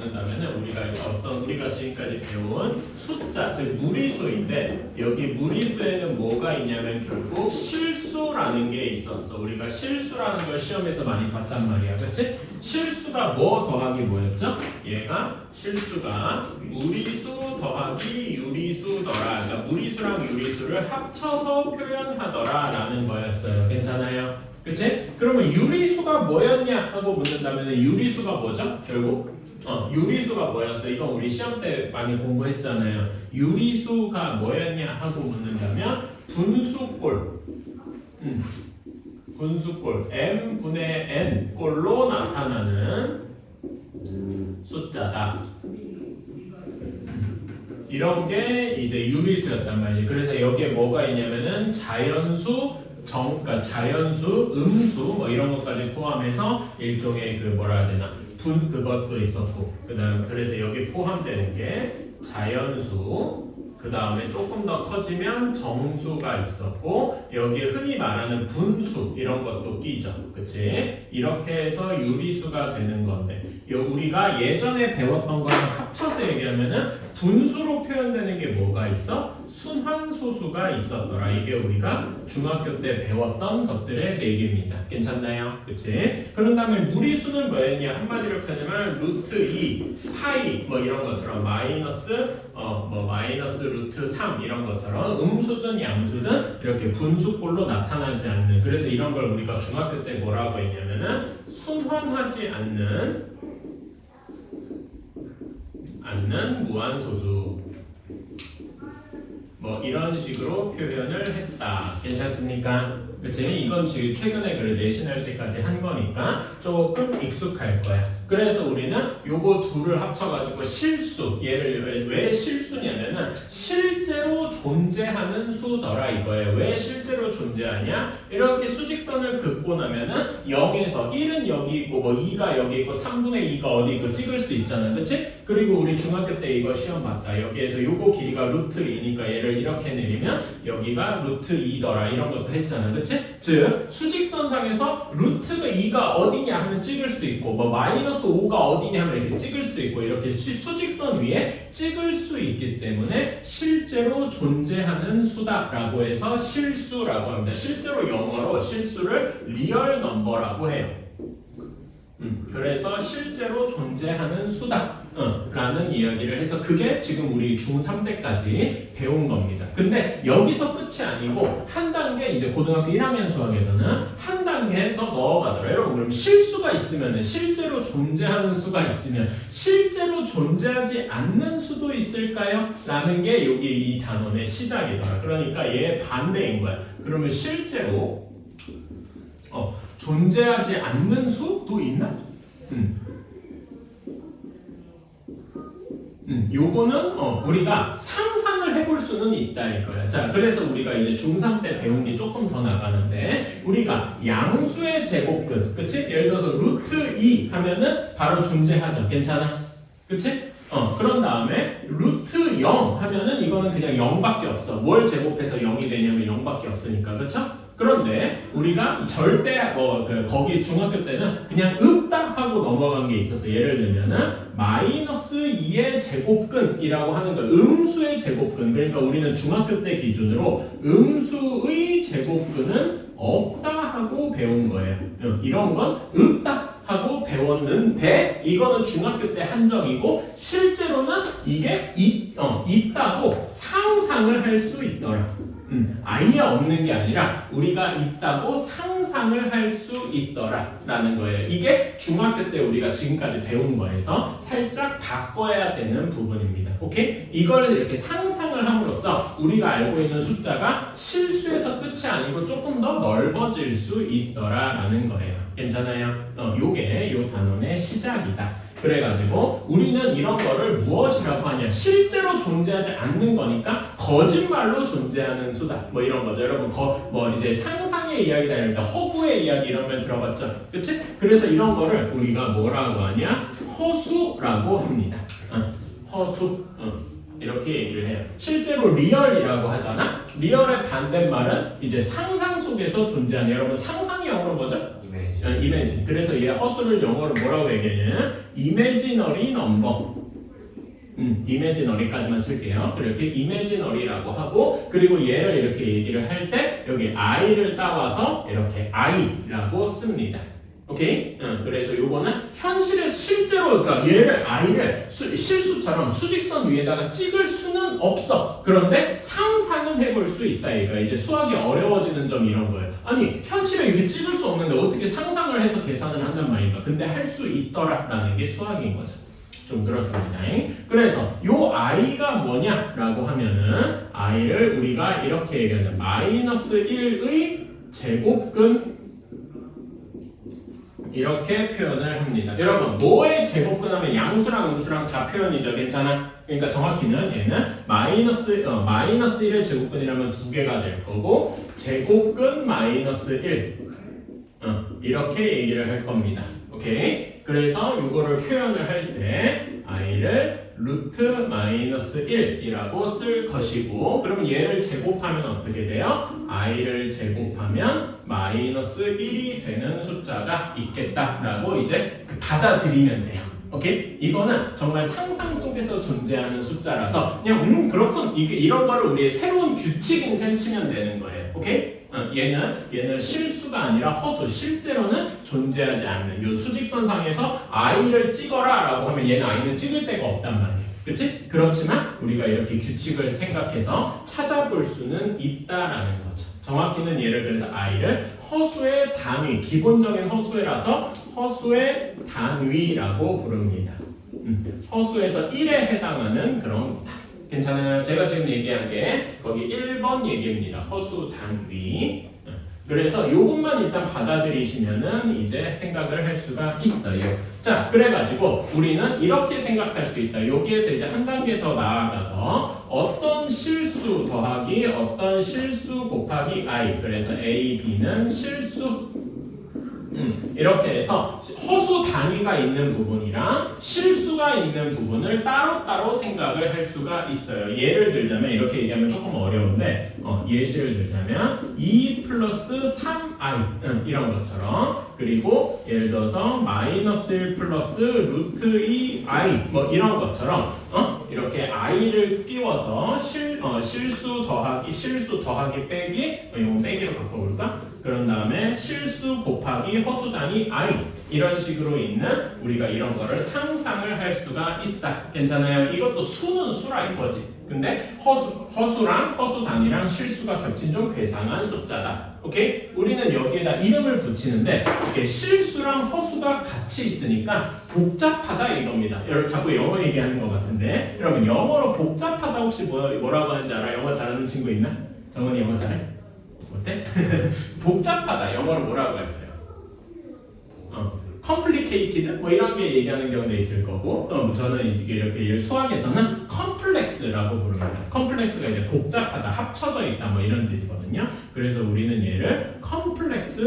묻는다면은 우리가 지금까지 배운 숫자, 즉 무리수인데 여기 무리수에는 뭐가 있냐면 결국 실수라는 게 있었어. 우리가 실수라는 걸 시험에서 많이 봤단 말이야, 그렇지? 실수가 뭐 더하기 뭐였죠? 얘가 실수가 무리수 더하기 유리수더라. 그러니까 무리수랑 유리수를 합쳐서 표현하더라라는 거였어요. 괜찮아요? 그치? 그러면 유리수가 뭐였냐 하고 묻는다면 유리수가 뭐죠? 결국 유리수가 뭐였어? 이건 우리 시험 때 많이 공부했잖아요. 유리수가 뭐였냐 하고 묻는다면 분수꼴 분수꼴 m분의 n 꼴로 나타나는 숫자다. 이런 게 이제 유리수였단 말이지. 그래서 여기에 뭐가 있냐면은 자연수, 그러니까 자연수, 음수 뭐 이런 것까지 포함해서 일종의 그 뭐라 해야 되나 그것도 있었고, 그래서 여기 포함되는 게 자연수, 그 다음에 조금 더 커지면 정수가 있었고, 여기에 흔히 말하는 분수 이런 것도 끼죠, 그치? 이렇게 해서 유리수가 되는 건데, 우리가 예전에 배웠던 거랑 합쳐서 얘기하면은 분수로 표현되는 게 뭐가 있어? 순환소수가 있었더라. 이게 우리가 중학교 때 배웠던 것들의 얘기입니다. 괜찮나요? 그치? 그런 다음에 무리수는 뭐였냐? 한마디로 표현하면 루트 2, 파이 뭐 이런 것처럼 마이너스 루트 3 이런 것처럼 음수든 양수든 이렇게 분수꼴로 나타나지 않는, 그래서 이런 걸 우리가 중학교 때 뭐라고 했냐면은 순환하지 않는 무한소수 뭐 이런 식으로 표현을 했다. 괜찮습니까? 그치? 이건 지금 최근에 그래 내신할 때까지 한 거니까 조금 익숙할 거야. 그래서 우리는 요거 둘을 합쳐가지고 실수, 얘를 왜 실수냐면은 실제로 존재하는 수더라 이거예요. 왜 실제로 존재하냐? 이렇게 수직선을 긋고 나면은 0에서 1은 여기 있고 뭐 2가 여기 있고 3분의 2가 어디 있고 찍을 수 있잖아, 그치? 그리고 우리 중학교 때 이거 시험 봤다. 여기에서 요거 길이가 루트 2니까 얘를 이렇게 내리면 여기가 루트 2더라 이런 것도 했잖아, 그치? 즉 수직선상에서 루트가 2가 어디냐 하면 찍을 수 있고 뭐 마이너스 5가 어디냐 하면 이렇게 찍을 수 있고 이렇게 수직선 위에 찍을 수 있기 때문에 실제로 존재하는 수다라고 해서 실수라고 합니다. 실제로 영어로 실수를 리얼 넘버라고 해요. 그래서 실제로 존재하는 수다 라는 이야기를 해서 그게 지금 우리 중3 때까지 배운 겁니다. 근데 여기서 끝이 아니고 한 단계 이제 고등학교 1학년 수학에서는 한 단계 더 넣어가더라고요. 여러분 그럼 실수가 있으면 실제로 존재하는 수가 있으면 실제로 존재하지 않는 수도 있을까요? 라는 게 여기 이 단원의 시작이더라. 그러니까 얘 반대인 거야. 그러면 실제로 존재하지 않는 수도 있나? 요거는 우리가 상상을 해볼 수는 있다 이거야. 자, 그래서 우리가 이제 중3 때 배운 게 조금 더 나가는데 우리가 양수의 제곱근, 그치? 예를 들어서 루트 2 하면은 바로 존재하죠. 괜찮아? 그치? 그런 다음에 루트 0 하면은 이거는 그냥 0밖에 없어. 뭘 제곱해서 0이 되냐면 0밖에 없으니까, 그쵸? 그런데 우리가 절대 거기 중학교 때는 그냥 없다 하고 넘어간 게 있어서 예를 들면은 마이너스 2의 제곱근이라고 하는 거, 음수의 제곱근. 그러니까 우리는 중학교 때 기준으로 음수의 제곱근은 없다 하고 배운 거예요. 이런 건 없다 하고 배웠는데 이거는 중학교 때 한정이고 실제로는 이게 있다고 상상을 할 수 있더라. 아예 없는 게 아니라 우리가 있다고 상상을 할 수 있더라 라는 거예요. 이게 중학교 때 우리가 지금까지 배운 거에서 살짝 바꿔야 되는 부분입니다. 오케이? 이걸 이렇게 상상을 함으로써 우리가 알고 있는 숫자가 실수에서 끝이 아니고 조금 더 넓어질 수 있더라 라는 거예요. 괜찮아요? 요게 요 단원의 시작이다. 그래가지고 우리는 이런 거를 무엇이라고 하냐? 실제로 존재하지 않는 거니까 거짓말로 존재하는 수다. 뭐 이런 거죠. 여러분 이제 상상의 이야기다 이럴 때 허구의 이야기 이런 말 들어봤죠? 그치? 그래서 이런 거를 우리가 뭐라고 하냐? 허수라고 합니다. 허수. 이렇게 얘기를 해요. 실제로 리얼이라고 하잖아? 리얼의 반대말은 이제 상상 속에서 존재하는, 여러분 상상이 영어로 뭐죠? 이매진. 그래서 얘 허수를 영어로 뭐라고 얘기하냐면 imaginary number. 이미지너리까지만 쓸게요. 이렇게 이미지너리라고 하고, 그리고 얘를 이렇게 얘기를 할 때 여기 i를 따와서 이렇게 i라고 씁니다. 오케이? 그래서 요거는 현실에 실제로 그러니까 얘를 i를 실수처럼 수직선 위에다가 찍을 수는 없어. 그런데 상상은 해볼 수 있다. 이거 이제 수학이 어려워지는 점이 이런 거예요. 아니 현실에 이렇게 찍을 수 없는데 어떻게 상상을 해서 계산을 한단 말인가? 근데 할 수 있더라라는 게 수학인 거죠. 좀 늘었습니다. 그래서 요 i가 뭐냐라고 하면은 i를 우리가 이렇게 얘기하자. 마이너스 1의 제곱근 이렇게 표현을 합니다. 여러분 뭐의 제곱근 하면 양수랑 음수랑 다 표현이죠. 괜찮아? 그러니까 정확히는 얘는 마이너스 1의 제곱근이라면 두 개가 될 거고 제곱근 마이너스 1 이렇게 얘기를 할 겁니다. 오케이? 그래서 이거를 표현을 할 때 i를 루트 마이너스 1이라고 쓸 것이고, 그러면 얘를 제곱하면 어떻게 돼요? i를 제곱하면 마이너스 1이 되는 숫자가 있겠다라고 이제 받아들이면 돼요. 오케이? 이거는 정말 상상 속에서 존재하는 숫자라서 그냥 그렇군 이런 거를 우리의 새로운 규칙인 셈 치면 되는 거예요. 오케이? 얘는 실수가 아니라 허수, 실제로는 존재하지 않는 요 수직선상에서 i를 찍어라 라고 하면 얘는 i는 찍을 데가 없단 말이에요. 그치? 그렇지만 우리가 이렇게 규칙을 생각해서 찾아볼 수는 있다라는 거죠. 정확히는 얘를 그래서 i를 허수의 단위, 기본적인 허수라서 허수의 단위라고 부릅니다. 허수에서 1에 해당하는 그런 괜찮아요? 제가 지금 얘기한 게 거기 1번 얘기입니다. 허수 단위. 그래서 요것만 일단 받아들이시면은 이제 생각을 할 수가 있어요. 자, 그래가지고 우리는 이렇게 생각할 수 있다. 여기에서 이제 한 단계 더 나아가서 어떤 실수 더하기 어떤 실수 곱하기 i. 그래서 a, b는 실수. 이렇게 해서 허수 단위가 있는 부분이랑 실수가 있는 부분을 따로따로 생각을 할 수가 있어요. 예를 들자면 이렇게 얘기하면 조금 어려운데 예시를 들자면 2 플러스 3i 이런 것처럼, 그리고 예를 들어서 마이너스 1 플러스 루트 2i 뭐 이런 것처럼 이렇게 i를 띄워서 실수 더하기 빼기 이거 빼기로 바꿔볼까? 그런 다음에 실수 곱하기 허수 단위 i 이런 식으로 있는 우리가 이런 거를 상상을 할 수가 있다. 괜찮아요? 이것도 수는 수라 이거지. 근데 허수랑 허수 단위랑 실수가 겹친 좀 괴상한 숫자다. 오케이? 우리는 여기에다 이름을 붙이는데 이렇게 실수랑 허수가 같이 있으니까 복잡하다 이겁니다. 여러분 자꾸 영어 얘기하는 것 같은데 여러분 영어로 복잡하다 혹시 뭐라고 하는지 알아? 영어 잘하는 친구 있나? 정원이 영어 잘해? 어때? 복잡하다 영어로 뭐라고 할까요? complicated 뭐 이런 게 얘기하는 경우도 있을 거고, 또 저는 이렇게 수학에서는 complex라고 부릅니다. complex가 이제 복잡하다, 합쳐져 있다 뭐 이런 뜻이거든요. 그래서 우리는 얘를 complex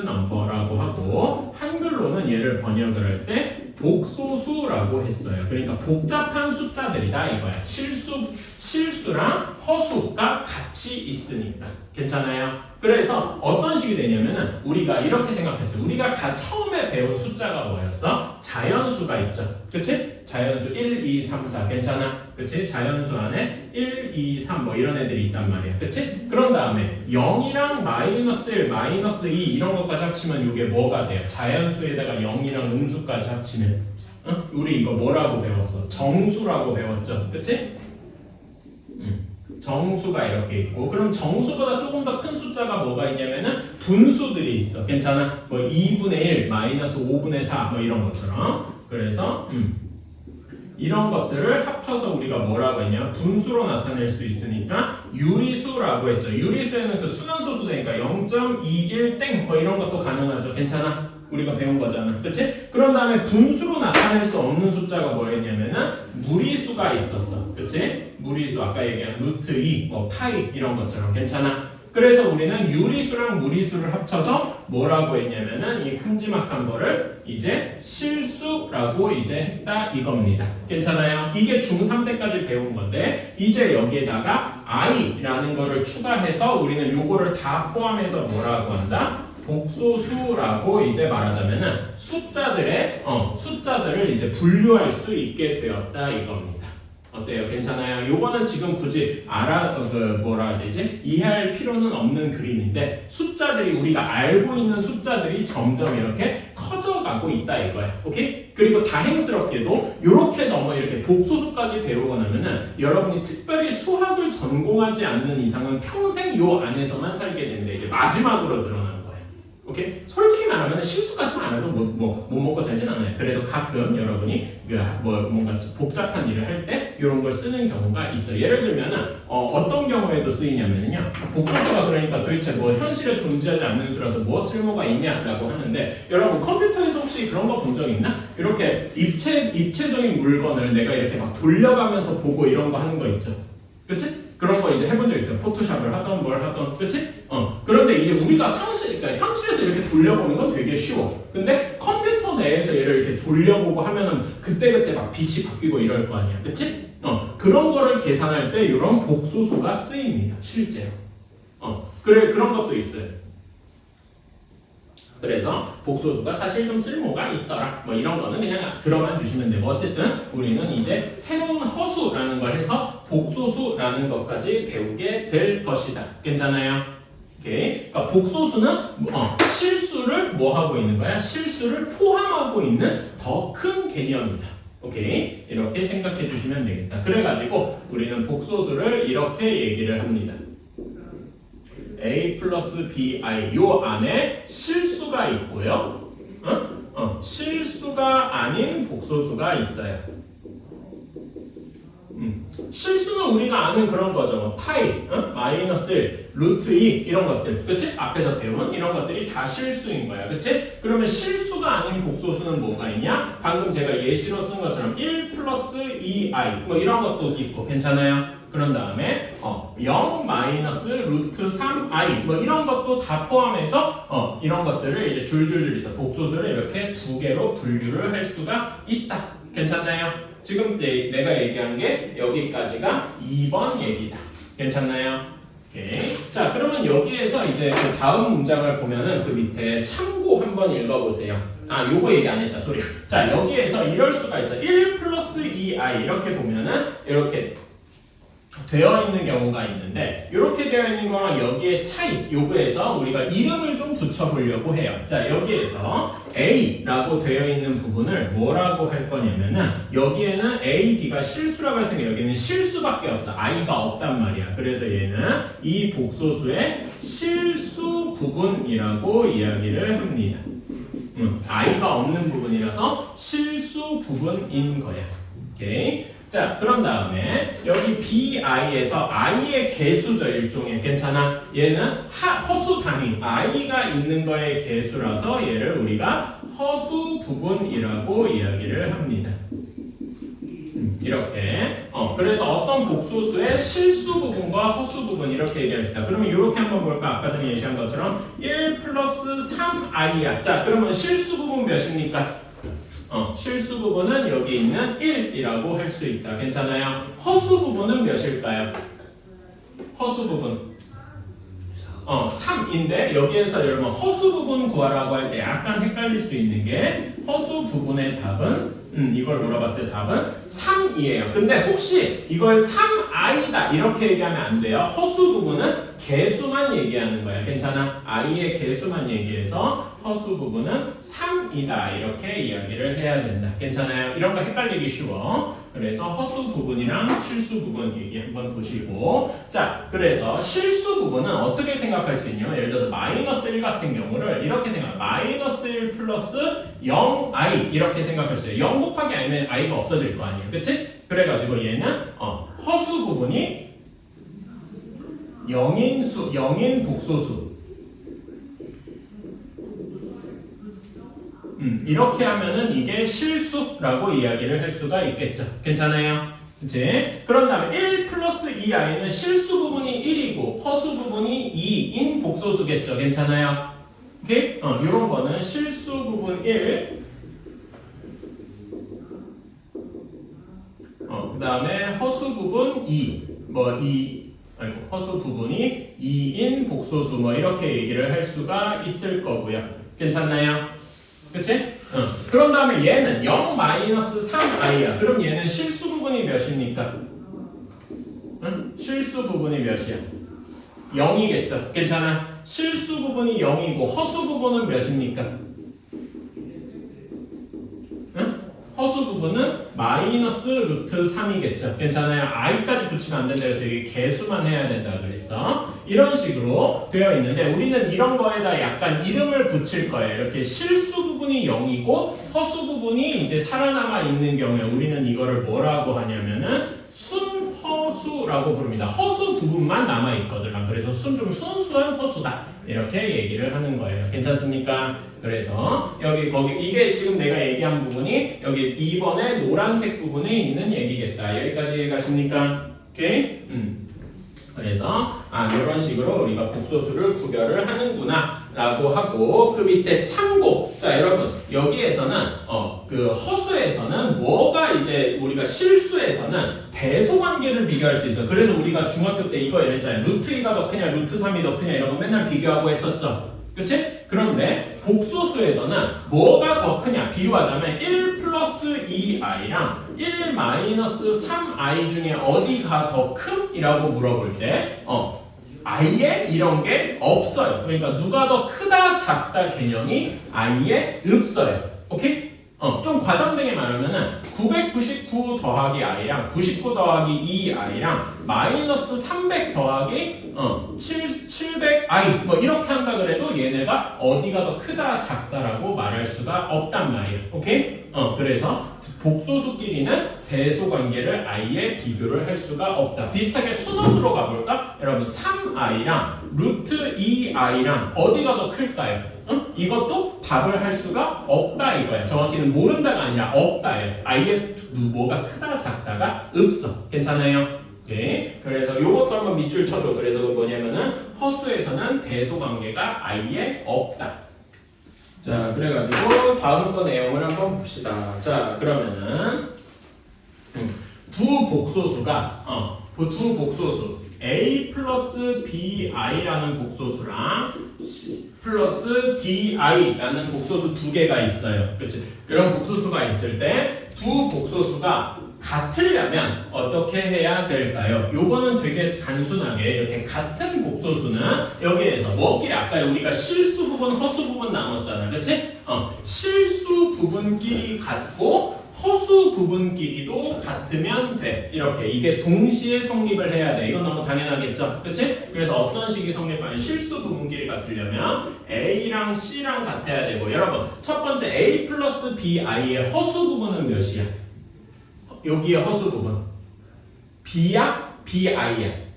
number라고 하고, 한글로는 얘를 번역을 할 때 복소수라고 했어요. 그러니까 복잡한 숫자들이다 이거야. 실수랑 허수가 같이 있으니까. 괜찮아요? 그래서 어떤 식이 되냐면은 우리가 이렇게 생각했어요. 우리가 처음에 배운 숫자가 뭐였어? 자연수가 있죠. 그치? 자연수 1, 2, 3, 4 괜찮아? 그치? 자연수 안에 1, 2, 3 뭐 이런 애들이 있단 말이야. 그치? 그런 다음에 0이랑 마이너스 1, 마이너스 2 이런 것까지 합치면 이게 뭐가 돼요? 자연수에다가 0이랑 음수까지 합치면 우리 이거 뭐라고 배웠어? 정수라고 배웠죠. 그치? 정수가 이렇게 있고, 그럼 정수보다 조금 더 큰 숫자가 뭐가 있냐면은 분수들이 있어. 괜찮아? 뭐 2분의 1, 마이너스 5분의 4 뭐 이런 것처럼. 그래서 이런 것들을 합쳐서 우리가 뭐라고 했냐? 분수로 나타낼 수 있으니까 유리수라고 했죠. 유리수에는 그 순환소수 되니까 0.21땡 뭐 이런 것도 가능하죠. 괜찮아? 우리가 배운 거잖아. 그치? 그런 다음에 분수로 나타낼 수 없는 숫자가 뭐였냐면은 무리수가 있었어. 그치? 무리수 아까 얘기한 루트 2, 뭐 파이 이런 것처럼. 괜찮아? 그래서 우리는 유리수랑 무리수를 합쳐서 뭐라고 했냐면은 이 큼지막한 거를 이제 실수라고 라고 이제 했다 이겁니다. 괜찮아요? 이게 중3 때까지 배운 건데 이제 여기에다가 i라는 거를 추가해서 우리는 요거를 다 포함해서 뭐라고 한다? 복소수라고 이제 말하자면은 숫자들을 이제 분류할 수 있게 되었다 이겁니다. 어때요? 괜찮아요? 요거는 지금 굳이 뭐라 해야 되지? 이해할 필요는 없는 그림인데 숫자들이 우리가 알고 있는 숫자들이 점점 이렇게 커져가고 있다 이거야. 오케이? 그리고 다행스럽게도 이렇게 이렇게 복소수까지 배우고 나면은 여러분이 특별히 수학을 전공하지 않는 이상은 평생 요 안에서만 살게 됩니다. 이제 마지막으로 늘어나는 거예요. 오케이? 솔직히 말하면 실수까지만 안 해도 못 먹고 살진 않아요. 그래도 가끔 여러분이 뭔가 복잡한 일을 할 때 이런 걸 쓰는 경우가 있어요. 예를 들면은 어떤 경우에도 쓰이냐면요. 복소수가 그러니까 도대체 현실에 존재하지 않는 수라서 뭐 쓸모가 있냐라고 하는데 여러분 컴퓨터에서 혹시 그런 거 본 적 있나? 이렇게 입체적인 물건을 내가 이렇게 막 돌려가면서 보고 이런 거 하는 거 있죠. 그치? 그런 거 이제 해본 적 있어요. 포토샵을 하던 뭘 하던, 그치? 그런데 이게 우리가 그러니까 현실에서 이렇게 돌려보는 건 되게 쉬워. 근데 컴퓨터 내에서 얘를 이렇게 돌려보고 하면은 그때그때 막 빛이 바뀌고 이럴 거 아니야. 그치? 그런 거를 계산할 때 이런 복소수가 쓰입니다. 실제로. 그런 것도 있어요. 그래서 복소수가 사실 좀 쓸모가 있더라. 이런 거는 그냥 들어만 주시면 되고 어쨌든 우리는 이제 새로운 허수라는 걸 해서 복소수라는 것까지 배우게 될 것이다. 괜찮아요? 오케이. 그러니까 복소수는 실수를 뭐 하고 있는 거야? 실수를 포함하고 있는 더 큰 개념이다. 오케이. 이렇게 생각해 주시면 되겠다. 그래가지고 우리는 복소수를 이렇게 얘기를 합니다. a 플러스 bi 요 안에 실수가 있고요. 실수가 아닌 복소수가 있어요. 실수는 우리가 아는 그런 거죠. 파이, 마이너스 1, 루트 2 이런 것들, 그치? 앞에서 배운 이런 것들이 다 실수인 거야, 그치? 그러면 실수가 아닌 복소수는 뭐가 있냐? 방금 제가 예시로 쓴 것처럼 1 플러스 2i 이런 것도 있고 괜찮아요? 그런 다음에 0 마이너스 루트 3i 이런 것도 다 포함해서 이런 것들을 이제 줄줄줄 있어 복소수를 이렇게 두 개로 분류를 할 수가 있다. 괜찮나요? 지금 내가 얘기한 게 여기까지가 2번 얘기다. 괜찮나요? 오케이. 자, 그러면 여기에서 이제 그 다음 문장을 보면은 그 밑에 참고 한번 읽어보세요. 요거 얘기 안 했다, 소리. 자, 여기에서 이럴 수가 있어. 1 플러스 2i 이렇게 보면은 이렇게 되어 있는 경우가 있는데 이렇게 되어 있는 거랑 여기에 차이 요거에서 우리가 이름을 좀 붙여보려고 해요. 자, 여기에서 A라고 되어 있는 부분을 뭐라고 할 거냐면은 여기에는 A, B가 실수라고 했으니까 여기는 실수밖에 없어. I가 없단 말이야. 그래서 얘는 이 복소수의 실수 부분이라고 이야기를 합니다. I가 없는 부분이라서 실수 부분인 거야. 오케이. 자, 그런 다음에 여기 BI에서 I의 개수죠, 일종의. 괜찮아? 얘는 허수 단위, I가 있는 거의 개수라서 얘를 우리가 허수 부분이라고 이야기를 합니다. 이렇게. 그래서 어떤 복소수의 실수 부분과 허수 부분 이렇게 얘기할 수 있다. 그러면 이렇게 한번 볼까? 아까 전에 예시한 것처럼 1 플러스 3i야. 자, 그러면 실수 부분 몇입니까? 실수 부분은 여기 있는 1이라고 할 수 있다. 괜찮아요? 허수 부분은 몇일까요? 허수 부분 3인데 여기에서 여러분 허수 부분 구하라고 할 때 약간 헷갈릴 수 있는 게 허수 부분의 답은 이걸 물어봤을 때 답은 3이에요. 근데 혹시 이걸 3i다 이렇게 얘기하면 안 돼요. 허수 부분은 개수만 얘기하는 거야. 괜찮아? i의 개수만 얘기해서 허수 부분은 3이다 이렇게 이야기를 해야 된다. 괜찮아요? 이런 거 헷갈리기 쉬워. 그래서 허수 부분이랑 실수 부분 얘기 한번 보시고, 자, 그래서 실수 부분은 어떻게 생각할 수 있냐면 예를 들어서 마이너스 1 같은 경우를 이렇게 마이너스 1 플러스 0i 이렇게 생각할 수 있어요. 0 곱하기 i면 i가 없어질 거 아니에요. 그치? 그래가지고 얘는 허수 부분이 0인 복소수 이렇게 하면은 이게 실수라고 이야기를 할 수가 있겠죠. 괜찮아요? 그치? 그런 다음에 1 플러스 2i는 실수 부분이 1이고 허수 부분이 2인 복소수겠죠. 괜찮아요? 오케이? 이런 거는 실수 부분 1 그 다음에 허수 부분 2, 허수 부분이 2인 복소수 뭐 이렇게 얘기를 할 수가 있을 거고요. 괜찮나요? 그치? 그런 다음에 얘는 0-3i야. 그럼 얘는 실수 부분이 몇입니까? 응? 실수 부분이 몇이야? 0이겠죠. 괜찮아? 실수 부분이 0이고 허수 부분은 몇입니까? 응? 허수 부분은 마이너스 루트 3이겠죠. 괜찮아요? i까지 붙이면 안 된다 그래서 이게 개수만 해야 된다 그랬어. 이런 식으로 되어 있는데 우리는 이런 거에다 약간 이름을 붙일 거예요. 이렇게 실수 부분이 0이고 허수 부분이 이제 살아남아 있는 경우에 우리는 이거를 뭐라고 하냐면은 순허수라고 부릅니다. 허수 부분만 남아 있거든. 그래서 좀 순수한 허수다. 이렇게 얘기를 하는 거예요. 괜찮습니까? 그래서 거기 이게 지금 내가 얘기한 부분이 여기 2번의 노란색 부분에 있는 얘기겠다. 여기까지 이해가십니까? 오케이? 그래서 이런 식으로 우리가 복소수를 구별을 하는구나 라고 하고 그 밑에 참고 자 여러분 여기에서는 그 허수에서는 뭐가 이제 우리가 실수에서는 대소관계를 비교할 수 있어. 그래서 우리가 중학교 때 이거 얘기했잖아요. 루트 2가 더 크냐 루트 3이 더 크냐 이런 거 맨날 비교하고 했었죠. 그치? 그런데 복소수에서는 뭐가 더 크냐 비교하자면 1 플러스 2i랑 1 마이너스 3i 중에 어디가 더 큼? 이라고 물어볼 때 아예 이런 게 없어요. 그러니까 누가 더 크다 작다 개념이 아예 없어요. 오케이? 좀 과장되게 말하면은 999 더하기 i랑 99 더하기 2i랑 마이너스 300 더하기 700i 뭐 이렇게 한다 그래도 얘네가 어디가 더 크다 작다라고 말할 수가 없단 말이에요. 오케이? 그래서 복소수끼리는 대소관계를 아예 비교를 할 수가 없다. 비슷하게 순허수로 가볼까? 여러분 3i랑 루트 2i랑 어디가 더 클까요? 이것도 답을 할 수가 없다 이거야. 정확히는 모른다가 아니라 없다예요. 아예 뭐가 크다 작다가 없어. 괜찮아요? 오케이. 그래서 요것도 한번 밑줄 쳐줘. 그래서 뭐냐면은 허수에서는 대소관계가 아예 없다. 자, 그래가지고 다음 거 내용을 한번 봅시다. 자, 그러면은 두 복소수가 두 복소수 a 플러스 bi라는 복소수랑 c 플러스 di라는 복소수 두 개가 있어요. 그렇지? 그런 복소수가 있을 때 두 복소수가 같으려면 어떻게 해야 될까요? 요거는 되게 단순하게 이렇게 같은 복소수는 여기에서 뭐끼리 아까 우리가 실수 부분, 허수 부분 나눴잖아. 그치? 실수 부분끼리 같고 허수 부분끼리도 같으면 돼. 이렇게 이게 동시에 성립을 해야 돼. 이건 너무 당연하겠죠? 그치? 그래서 어떤 식이 성립하면 실수 부분끼리 같으려면 A랑 C랑 같아야 되고 여러분 첫 번째 A 플러스 BI의 허수 부분은 몇이야? 여기에 허수 부분 B야? BI야?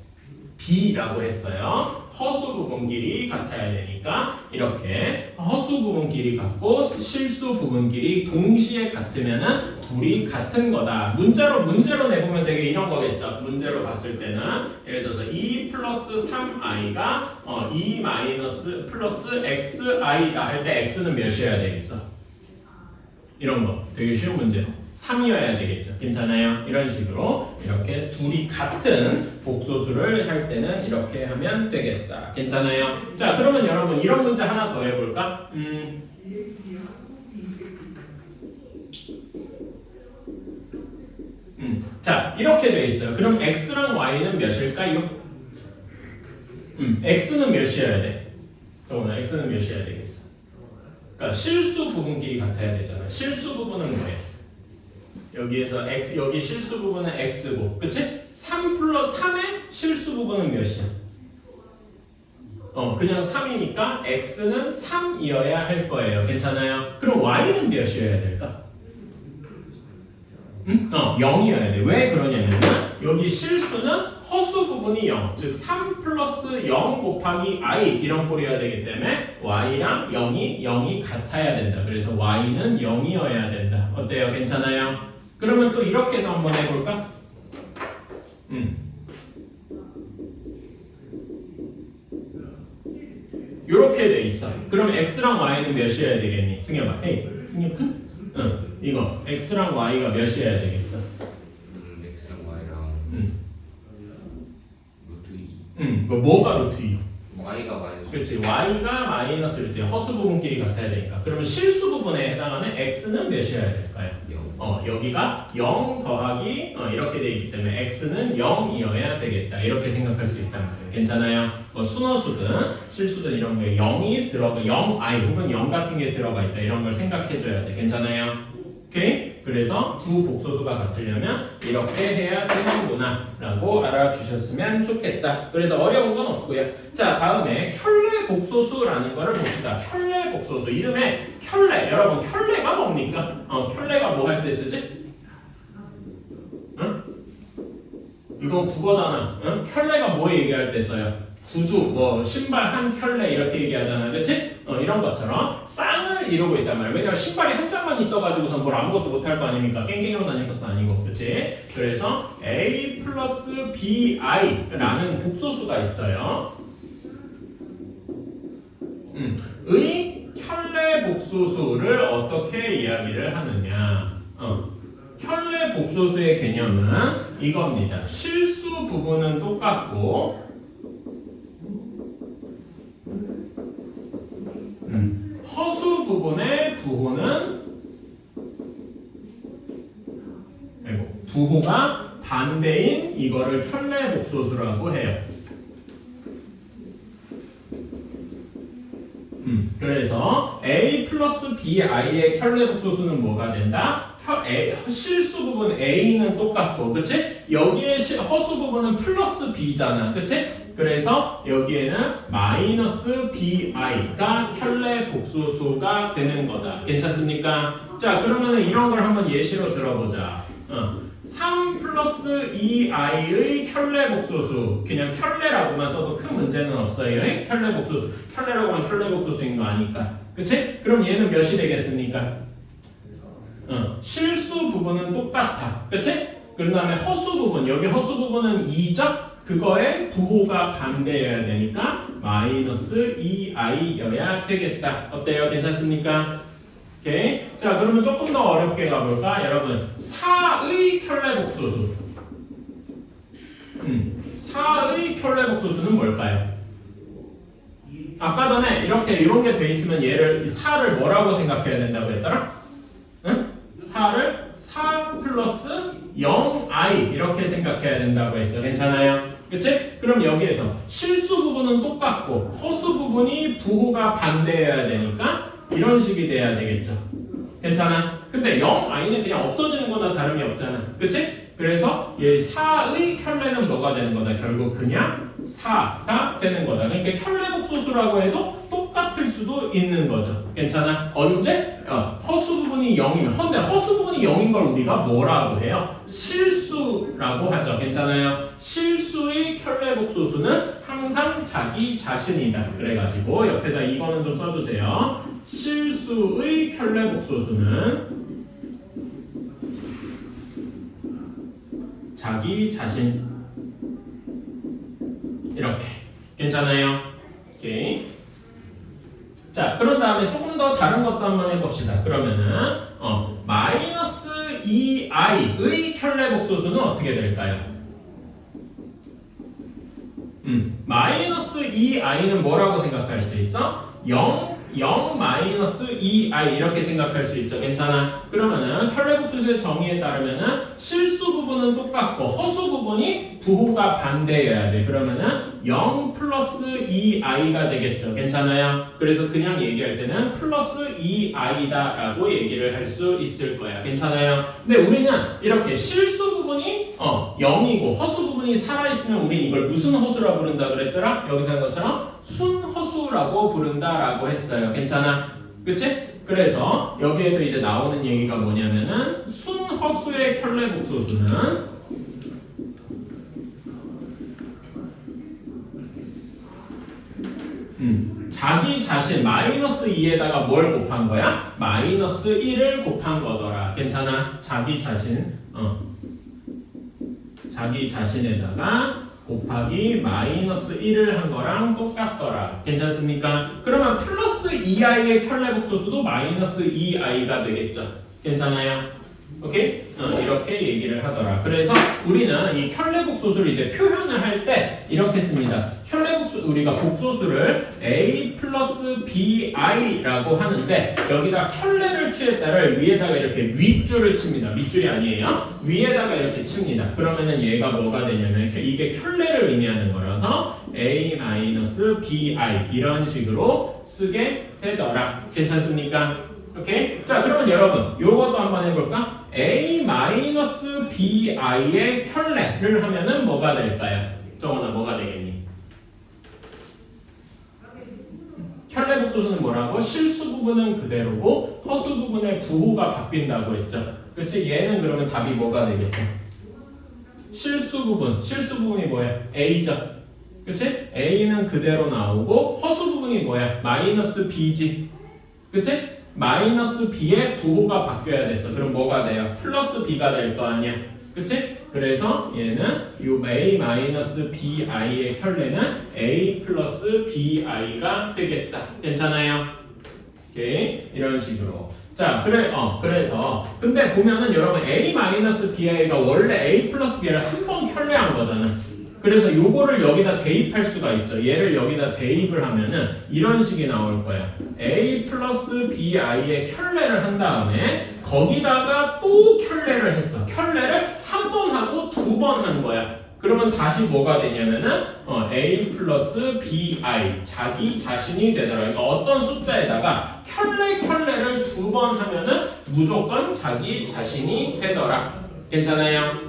B라고 했어요. 허수 부분끼리 같아야 되니까 이렇게 허수 부분끼리 같고 실수 부분끼리 동시에 같으면은 둘이 같은 거다. 문제로 내보면 되게 이런 거겠죠. 문제로 봤을 때는 예를 들어서 2 플러스 3i가 2 마이너스 플러스 xi다 할 때 x는 몇이어야 되겠어? 이런 거 되게 쉬운 문제로 3이어야 되겠죠. 괜찮아요? 이런 식으로 이렇게 둘이 같은 복소수를 할 때는 이렇게 하면 되겠다. 괜찮아요? 자, 그러면 여러분 이런 문제 하나 더 해볼까? 자, 이렇게 돼 있어요. 그럼 x랑 y는 몇일까요? x는 몇이어야 돼? 정원아, x는 몇이어야 되겠어? 그러니까 실수 부분끼리 같아야 되잖아. 실수 부분은 뭐예요? 여기에서 x 여기 실수 부분은 x고, 그치? 3 플러스 3의 실수 부분은 몇이야? 그냥 3이니까 x는 3이어야 할 거예요. 괜찮아요? 그럼 y는 몇이어야 될까? 0이어야 돼. 왜 그러냐면 여기 실수는 허수 부분이 0, 즉 3 플러스 0 곱하기 i 이런 꼴이어야 되기 때문에 y랑 0이 같아야 된다. 그래서 y는 0이어야 된다. 어때요? 괜찮아요? 그러면 또 이렇게도 한번 해볼까? 요렇게 돼 있어. 그럼 x랑 y는 몇이어야 되겠니? 승엽아, 승엽 큰? 이거 x랑 y가 몇이어야 되겠어? x랑 뭐가 루트 2? y가 마이너스. 그렇지. y가 마이너스일 때 허수 부분끼리 같아야 되니까. 그러면 실수 부분에 해당하는 x는 몇이어야 될까요? 여기가 0 더하기 이렇게 돼 있기 때문에 x는 0이어야 되겠다. 이렇게 생각할 수 있단 말이에요. 괜찮아요? 뭐 순어수든 실수든 이런 거에 0이 들어가 0i 혹은 0 같은 게 들어가 있다. 이런 걸 생각해 줘야 돼. 괜찮아요? 오케이? 그래서 두 복소수가 같으려면 이렇게 해야 되는구나 라고 알아주셨으면 좋겠다. 그래서 어려운 건 없고요. 자, 다음에 켤레 복소수라는 거를 봅시다. 켤레 복소수. 이름에 켤레. 여러분 켤레가 뭡니까? 켤레가 뭐 할 때 쓰지? 응? 이건 국어잖아. 응? 켤레가 뭐 얘기할 때 써요? 구두, 뭐 신발 한 켤레 이렇게 얘기하잖아. 그치? 이런 것처럼 쌍을 이루고 있단 말이야. 왜냐면 신발이 한 짝만 있어가지고선 뭘 아무것도 못할 거 아닙니까? 깽깽이로 다닐 것도 아니고. 그치? 그래서 a 플러스 bi라는 복소수가 있어요. 의 켤레 복소수를 어떻게 이야기를 하느냐. 켤레 복소수의 개념은 이겁니다. 실수 부분은 똑같고 허수 부분의 부호가 반대인 이거를 켤레 복소수라고 해요. 그래서 a 플러스 bi의 켤레 복소수는 뭐가 된다? 실수 부분 a는 똑같고, 그치? 여기에 허수 부분은 플러스 b잖아, 그치? 그래서 여기에는 마이너스 bi가 켤레 복소수가 되는 거다. 괜찮습니까? 자, 그러면 이런 걸 한번 예시로 들어보자. 3 플러스 2i의 켤레 복소수. 그냥 켤레라고만 써도 큰 문제는 없어요. 켤레 복소수. 켤레라고 하면 켤레 복소수인 거 아니까. 그치? 그럼 얘는 몇이 되겠습니까? 실수 부분은 똑같아. 그치? 그 다음에 허수 부분. 여기 허수 부분은 2죠? 그거의 부호가 반대여야 되니까 마이너스 2i여야 되겠다. 어때요? 괜찮습니까? 오케이. 자, 그러면 조금 더 어렵게 가볼까? 여러분, 4의 켤레 복소수. 4의 켤레 복소수는 뭘까요? 아까 전에 이렇게 이런 게 돼 있으면 얘를 4를 뭐라고 생각해야 된다고 했더라? 응? 4를 4 플러스 0i 이렇게 생각해야 된다고 했어. 괜찮아요? 그치? 그럼 여기에서 실수 부분은 똑같고 허수 부분이 부호가 반대해야 되니까 이런 식이 돼야 되겠죠. 괜찮아? 근데 0i는 그냥 없어지는 거나 다름이 없잖아. 그치? 그래서 얘 4의 켤레는 뭐가 되는 거다? 결국 그냥 4가 되는 거다. 그러니까 켤레 복소수라고 해도 똑같을 수도 있는 거죠. 괜찮아? 언제? 허수 부분이 0이면 근데 허수 부분이 0인 걸 우리가 뭐라고 해요? 실수라고 하죠. 괜찮아요? 실수의 켤레 복소수는 항상 자기 자신이다. 그래가지고 옆에다 이거는 좀 써주세요. 실수의 켤레 복소수는 자기 자신. 이렇게. 괜찮아요? 오케이. 자, 그런 다음에 조금 더 다른 것도 한번 해봅시다. 그러면은 마이너스 2i의 켤레 복소수는 어떻게 될까요? 마이너스 2i는 뭐라고 생각할 수 있어? 0 마이너스 2i 이렇게 생각할 수 있죠. 괜찮아? 그러면은 켤레 복소수의 정의에 따르면은 실수 부분은 똑같고 허수 부분이 부호가 반대여야 돼. 그러면은 0 플러스 2i가 되겠죠. 괜찮아요? 그래서 그냥 얘기할 때는 플러스 2i다 라고 얘기를 할 수 있을 거야. 괜찮아요? 근데 우리는 이렇게 실수 부분이 0이고 허수 부분이 살아있으면 우린 이걸 무슨 허수라 부른다 그랬더라? 여기서 한 것처럼 순허수라고 부른다라고 했어요. 괜찮아? 그치? 그래서 여기에도 이제 나오는 얘기가 뭐냐면은 순허수의 켤레 복소수는 자기 자신 마이너스 2에다가 뭘 곱한 거야? 마이너스 1을 곱한 거더라. 괜찮아? 자기 자신 자기 자신에다가 곱하기 마이너스 1을 한 거랑 똑같더라. 괜찮습니까? 그러면 플러스 2i의 켤레 복소수도 마이너스 2i가 되겠죠. 괜찮아요? 오케이? 이렇게 얘기를 하더라. 그래서 우리는 이 켤레복소수를 이제 표현을 할 때 이렇게 씁니다. 우리가 복소수를 a 플러스 bi라고 하는데 여기다 켤레를 취했다를 위에다가 이렇게 윗줄을 칩니다. 밑줄이 아니에요. 위에다가 이렇게 칩니다. 그러면은 얘가 뭐가 되냐면 이게 켤레를 의미하는 거라서 a-bi 이런 식으로 쓰게 되더라. 괜찮습니까? 오케이? 자, 그러면 여러분 요것도 한번 해볼까? a-bi의 켤레를 하면은 뭐가 될까요? 정원아 뭐가 되겠니? 켤레 복소수는 뭐라고? 실수 부분은 그대로고 허수 부분의 부호가 바뀐다고 했죠. 그치? 얘는 그러면 답이 뭐가 되겠어? 실수 부분이 뭐야? a죠. 그치? a는 그대로 나오고 허수 부분이 뭐야? 마이너스 b지. 그치? 마이너스 b의 부호가 바뀌어야 됐어. 그럼 뭐가 돼요? 플러스 b가 될 거 아니야. 그치? 그래서 얘는 이 a-bi의 켤레는 a 플러스 bi가 되겠다. 괜찮아요? 오케이. 이런 식으로. 자, 그래서 근데 보면은 여러분 a-bi가 원래 a 플러스 b를 한 번 켤레한 거잖아. 그래서 요거를 여기다 대입할 수가 있죠. 얘를 여기다 대입을 하면은 이런 식이 나올 거야. a 플러스 bi의 켤레를 한 다음에 거기다가 또 켤레를 했어. 켤레를 한 번 하고 두 번 한 거야. 그러면 다시 뭐가 되냐면은 a 플러스 bi 자기 자신이 되더라. 그러니까 어떤 숫자에다가 켤레를 두 번 하면은 무조건 자기 자신이 되더라. 괜찮아요?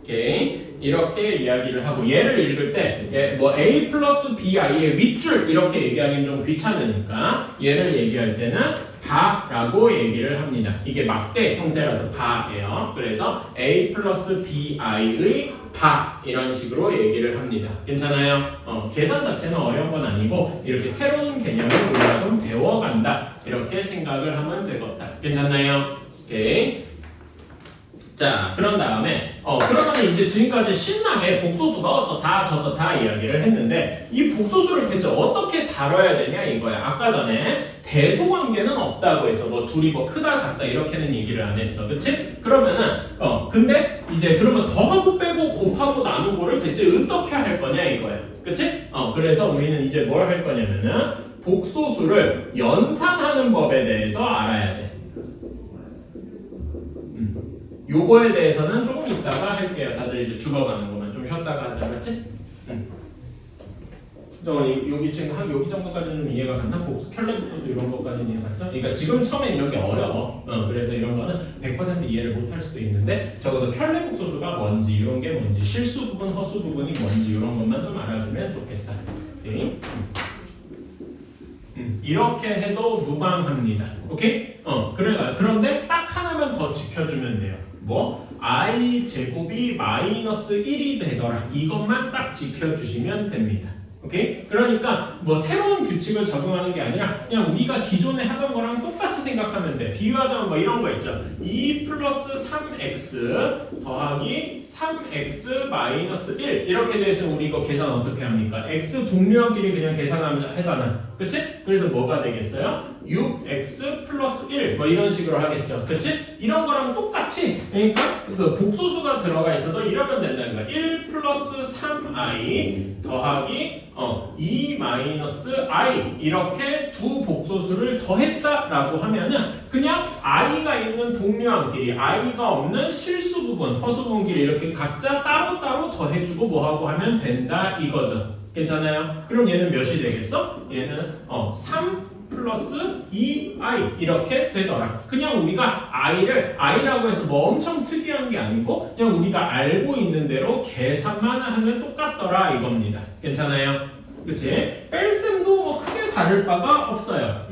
오케이. 이렇게 이야기를 하고 얘를 읽을 때 a 플러스 bi의 윗줄 이렇게 얘기하기는 좀 귀찮으니까 얘를 얘기할 때는 바라고 얘기를 합니다. 이게 막대 형태라서 바예요. 그래서 a 플러스 bi의 바 이런 식으로 얘기를 합니다. 괜찮아요? 계산 자체는 어려운 건 아니고 이렇게 새로운 개념을 우리가 좀 배워간다 이렇게 생각을 하면 되겠다. 괜찮나요? 오케이. 자, 그런 다음에 그러면 이제 지금까지 신나게 복소수가 어떻다 저떻다 이야기를 했는데 이 복소수를 대체 어떻게 다뤄야 되냐 이거야. 아까 전에 대소관계는 없다고 했어. 뭐 둘이 뭐 크다 작다 이렇게는 얘기를 안 했어. 그치? 그러면은 근데 이제 그러면 더하고 빼고 곱하고 나누고를 대체 어떻게 할 거냐 이거야. 그치? 그래서 우리는 이제 뭘 할 거냐면은 복소수를 연산하는 법에 대해서 알아야 돼. 요거에 대해서는 조금 이따가 할게요. 다들 이제 죽어가는 것만 좀 쉬었다가 하자, 맞지? 여기 지금 한 여기 정도까지는 좀 이해가 갔나? 켤레 복소수 이런 것까지는 이해갔죠? 그러니까 지금 처음에 이런 게 어려워. 그래서 이런 거는 100% 이해를 못할 수도 있는데 적어도 켤레 복소수가 뭔지 이런 게 뭔지 실수 부분, 허수 부분이 뭔지 이런 것만 좀 알아주면 좋겠다. 오케이? 이렇게 해도 무방합니다. 오케이? 그런데 딱 하나만 더 지켜주면 돼요. 뭐? i 제곱이 마이너스 1이 되더라. 이것만 딱 지켜주시면 됩니다. 오케이? 그러니까 뭐 새로운 규칙을 적용하는 게 아니라 그냥 우리가 기존에 하던 거랑 똑같이 생각하면 돼. 비유하자면 뭐 이런 거 있죠. 2 플러스 3x 더하기 3x 마이너스 1 이렇게 돼 있으면 우리 이거 계산 어떻게 합니까? x 동료끼리 그냥 계산하잖아. 그치? 그래서 뭐가 되겠어요? 6x 플러스 1 뭐 이런 식으로 하겠죠. 그치? 이런 거랑 똑같이 그러니까 그 복소수가 들어가 있어도 이러면 된다는 거야. 1 플러스 3i 더하기 2 마이너스 i 이렇게 두 복소수를 더했다라고 하면은 그냥 i가 있는 동료항끼리 i가 없는 실수 부분, 허수 부분끼리 이렇게 각자 따로따로 더해주고 뭐하고 하면 된다 이거죠. 괜찮아요? 그럼 얘는 몇이 되겠어? 얘는 3 플러스 2i 이렇게 되더라. 그냥 우리가 i라고 해서 뭐 엄청 특이한 게 아니고 그냥 우리가 알고 있는 대로 계산만 하면 똑같더라 이겁니다. 괜찮아요? 그치? 뺄셈도 뭐 크게 다를 바가 없어요.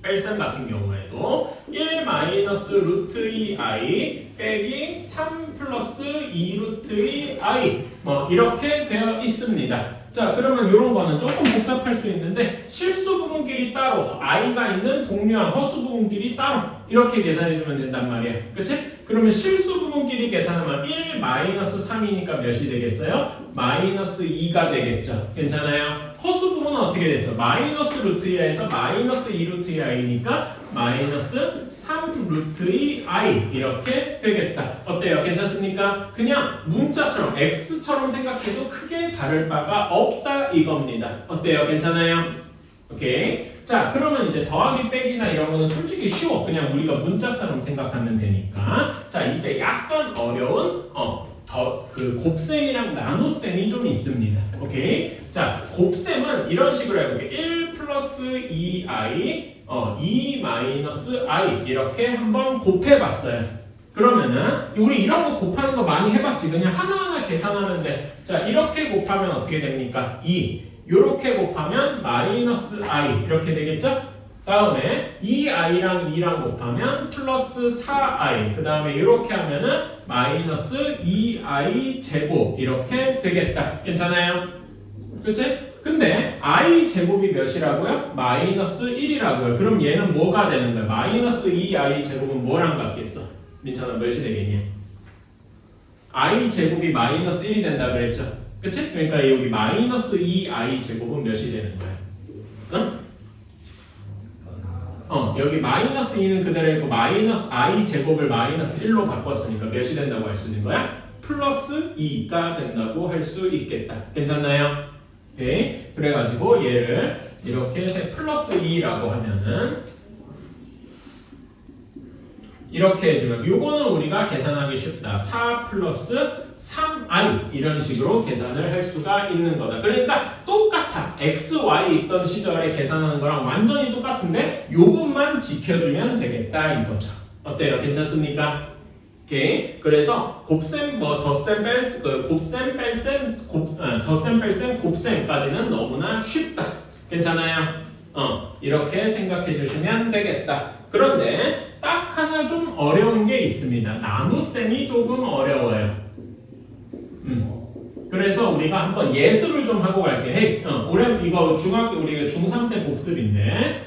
뺄셈 같은 경우에도 1 마이너스 루트 2i 빼기 3 플러스 2 루트 2i 뭐 이렇게 되어 있습니다. 자, 그러면 이런 거는 조금 복잡할 수 있는데 실수 부분끼리 따로 i가 있는 동료항 허수 부분끼리 따로 이렇게 계산해주면 된단 말이야. 그치? 그러면 실수 부분끼리 계산하면 1 마이너스 3이니까 몇이 되겠어요? 마이너스 2가 되겠죠. 괜찮아요? 허수 부분은 어떻게 됐어? 마이너스 루트 2i에서 마이너스 2 루트 2i니까 마이너스 3 루트 2i 이렇게 되겠다. 어때요? 괜찮습니까? 그냥 문자처럼 x처럼 생각해도 크게 다를 바가 없다 이겁니다. 어때요? 괜찮아요? 오케이. 자, 그러면 이제 더하기 빼기나 이런 거는 솔직히 쉬워. 그냥 우리가 문자처럼 생각하면 되니까. 자, 이제 약간 어려운 그 곱셈이랑 나눗셈이 좀 있습니다. 오케이. 자, 곱셈은 이런 식으로 해볼게요. 1 플러스 2i 2 마이너스 i 이렇게 한번 곱해봤어요. 그러면은 우리 이런 거 곱하는 거 많이 해봤지. 그냥 하나하나 계산하면 돼. 자, 이렇게 곱하면 어떻게 됩니까? 2 요렇게 곱하면 마이너스 i 이렇게 되겠죠? 다음에 2i랑 2랑 곱하면 플러스 4i 그 다음에 이렇게 하면은 마이너스 2i 제곱 이렇게 되겠다. 괜찮아요? 그치? 근데 i 제곱이 몇이라고요? 마이너스 1이라고요. 그럼 얘는 뭐가 되는 거야? 마이너스 2i 제곱은 뭐랑 같겠어? 민찬아 몇이 되겠니? i 제곱이 마이너스 1이 된다 그랬죠? 그치? 그러니까 여기 마이너스 2i 제곱은 몇이 되는 거야? 응? 여기 마이너스 2는 그대로 있고 마이너스 i 제곱을 마이너스 1로 바꿨으니까 몇이 된다고 할 수 있는 거야? 플러스 2가 된다고 할 수 있겠다. 괜찮나요? 네. 그래가지고 얘를 이렇게 플러스 2라고 하면은 이렇게 해주면 요거는 우리가 계산하기 쉽다. 4 플러스 3i 이런 식으로 계산을 할 수가 있는 거다. 그러니까 똑같아. x, y 있던 시절에 계산하는 거랑 완전히 똑같은데 요것만 지켜주면 되겠다 이거죠. 어때요? 괜찮습니까? 오케이. 그래서 곱셈 덧셈 뺄셈 곱셈 뺄셈 덧셈 뺄셈 곱셈까지는 너무나 쉽다. 괜찮아요? 이렇게 생각해 주시면 되겠다. 그런데 딱 하나 좀 어려운 게 있습니다. 나눗셈이 조금 어려워요. 그래서 우리가 한번 예습을 좀 하고 갈게. 헤이, 올해 이거 중학교 우리가 중3 때 복습인데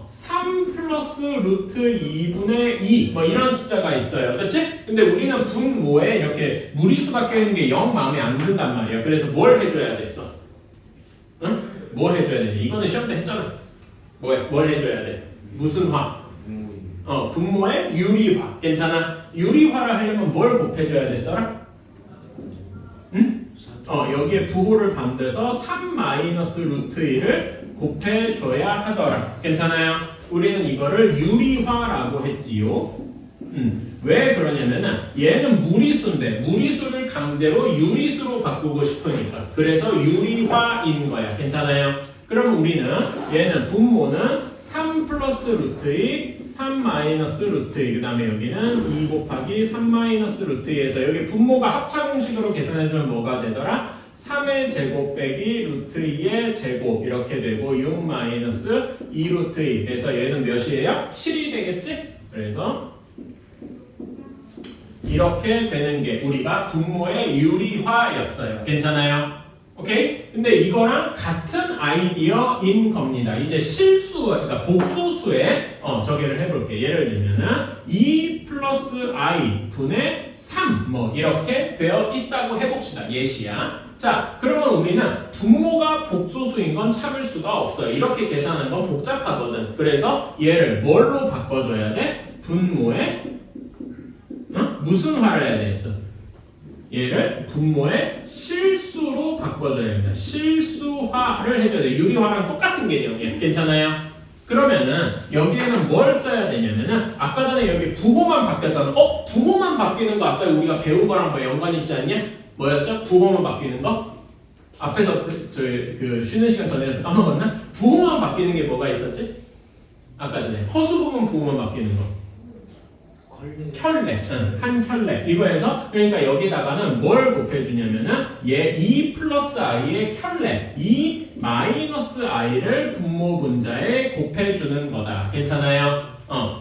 3 플러스 루트 2분의 2 뭐 이런 숫자가 있어요. 그치? 근데 우리는 분모에 이렇게 무리수 바뀌어 있는 게 영 마음에 안 든단 말이야. 그래서 뭘 해줘야 됐어? 응? 뭐 해줘야 되니? 이거는 시험 때 했잖아. 뭘 해줘야 돼? 무슨 화? 분모의 유리화. 괜찮아? 유리화를 하려면 뭘 곱해줘야 됐더라? 응? 여기에 부호를 반대서 3 마이너스 루트 2를 곱해줘야 하더라. 괜찮아요? 우리는 이거를 유리화라고 했지요. 왜 그러냐면은 얘는 무리수인데 무리수를 강제로 유리수로 바꾸고 싶으니까. 그래서 유리화인 거야. 괜찮아요? 그럼 우리는 얘는 분모는 3 플러스 루트 2, 3 마이너스 루트 2, 그 다음에 여기는 2 곱하기 3 마이너스 루트 2에서 여기 분모가 합차공식으로 계산해주면 뭐가 되더라? 3의 제곱 빼기 루트 2의 제곱 이렇게 되고 6 마이너스 2 루트 2 그래서 얘는 몇이에요? 7이 되겠지? 그래서 이렇게 되는 게 우리가 분모의 유리화였어요. 괜찮아요? 오케이? 근데 이거랑 같은 아이디어인 겁니다. 이제 실수, 그러니까 복소수에 저기를 해볼게. 예를 들면은 2 플러스 i 분의 3 뭐 이렇게 되어 있다고 해봅시다. 예시야. 자, 그러면 우리는 분모가 복소수인 건 참을 수가 없어요. 이렇게 계산하는 건 복잡하거든. 그래서 얘를 뭘로 바꿔줘야 돼? 분모에 무슨 화를 해야 되겠어? 얘를 분모의 실수로 바꿔줘야 됩니다. 실수화를 해줘야 돼. 유리화랑 똑같은 개념이에요. 괜찮아요? 그러면은 여기에는 뭘 써야 되냐면은 아까 전에 여기 부호만 바뀌었잖아. 부호만 바뀌는 거 아까 우리가 배운 거랑 뭐 연관 있지 않냐? 뭐였죠? 부호만 바뀌는 거? 앞에서 그 쉬는 시간 전에서 까먹었나? 부호만 바뀌는 게 뭐가 있었지? 아까 전에 허수 부분 부호만 바뀌는 거. 켤레, 한 켤레 이거에서 그러니까 여기다가는 뭘 곱해주냐면은 얘 2 플러스 i의 켤레 2 마이너스 i를 분모 분자에 곱해주는 거다. 괜찮아요?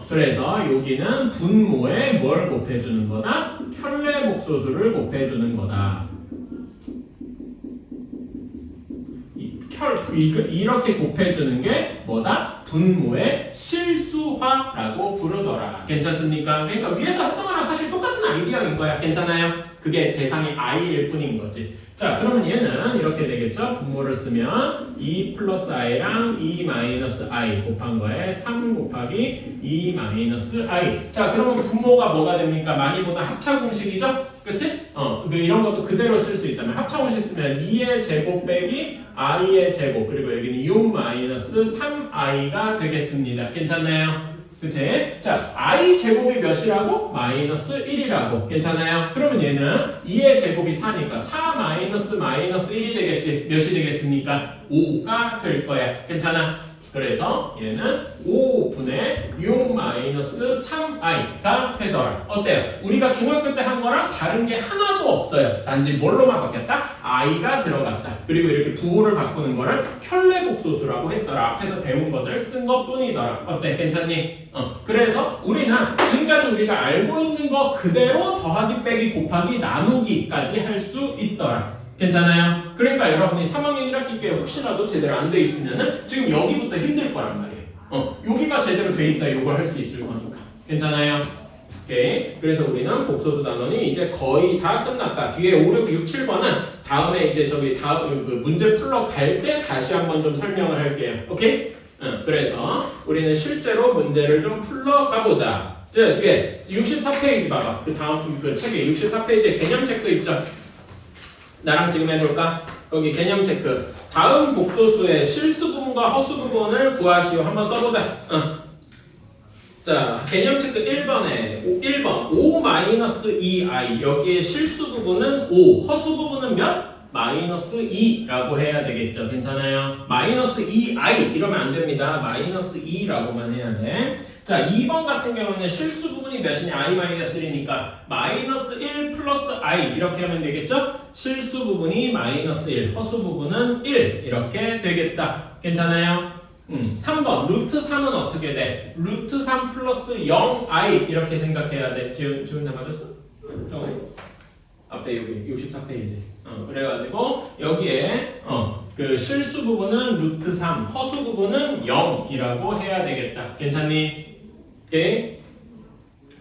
그래서 여기는 분모에 뭘 곱해주는 거다? 켤레 복소수를 곱해주는 거다. 이렇게 곱해주는 게 뭐다? 분모의 실수화라고 부르더라. 괜찮습니까? 그러니까 위에서 했던 거랑 사실 똑같은 아이디어인 거야. 괜찮아요? 그게 대상이 i일 뿐인 거지. 자, 그러면 얘는 이렇게 되겠죠? 분모를 쓰면 2 플러스 i랑 2 마이너스 i 곱한 거에 3 곱하기 2 마이너스 i. 자, 그러면 분모가 뭐가 됩니까? 많이 보다 합차공식이죠? 그치? 이런 것도 그대로 쓸 수 있다면 합차공식 쓰면 2의 제곱 빼기 i의 제곱 그리고 여기는 6 마이너스 3i가 되겠습니다. 괜찮나요? 그치? 자, i 제곱이 몇이라고? 마이너스 1이라고. 괜찮아요? 그러면 얘는 2의 제곱이 4니까 4 마이너스 1이 되겠지. 몇이 되겠습니까? 5가 될 거야. 괜찮아? 그래서 얘는 5분의 6 마이너스 3i가 되더라. 어때요? 우리가 중학교 때 한 거랑 다른 게 하나도 없어요. 단지 뭘로만 바뀌었다? i가 들어갔다. 그리고 이렇게 부호를 바꾸는 거를 켤레복소수라고 했더라. 앞에서 배운 것들 쓴 것 뿐이더라. 어때? 괜찮니? 그래서 우리는 지금까지 우리가 알고 있는 거 그대로 더하기 빼기 곱하기 나누기까지 할 수 있더라. 괜찮아요? 그러니까 여러분이 3학년 1학기 때 혹시라도 제대로 안 돼 있으면은 지금 여기부터 힘들 거란 말이에요. 여기가 제대로 돼 있어야 이걸 할 수 있을 거니까. 괜찮아요? 오케이. 그래서 우리는 복소수 단원이 이제 거의 다 끝났다. 뒤에 5, 6, 6, 7번은 다음에 이제 저기 다음 그 문제 풀러 갈 때 다시 한번 좀 설명을 할게요. 오케이? 그래서 우리는 실제로 문제를 좀 풀러 가보자. 자, 뒤에 64페이지 봐봐. 그 다음 그 책에 64페이지에 개념 체크 있죠? 나랑 지금 해볼까? 여기 개념 체크. 다음 복소수의 실수 부분과 허수 부분을 구하시오. 한번 써보자. 자, 개념 체크 1번에 1번 5-2i 여기에 실수 부분은 5, 허수 부분은 몇? 마이너스 2라고 해야 되겠죠. 괜찮아요? 마이너스 2i 이러면 안 됩니다. 마이너스 2라고만 해야 돼. 자, 2번 같은 경우는 실수 부분이 몇이냐? i 마이너스 1이니까 마이너스 1 플러스 i 이렇게 하면 되겠죠? 실수 부분이 마이너스 1, 허수 부분은 1 이렇게 되겠다. 괜찮아요? 3번 루트 3은 어떻게 돼? 루트 3 플러스 0i 이렇게 생각해야 돼. 지금 다 맞았어? 앞에 여기 64페이지. 그래가지고 여기에 그 실수 부분은 루트 3, 허수 부분은 0이라고 해야 되겠다. 괜찮니? 오케이.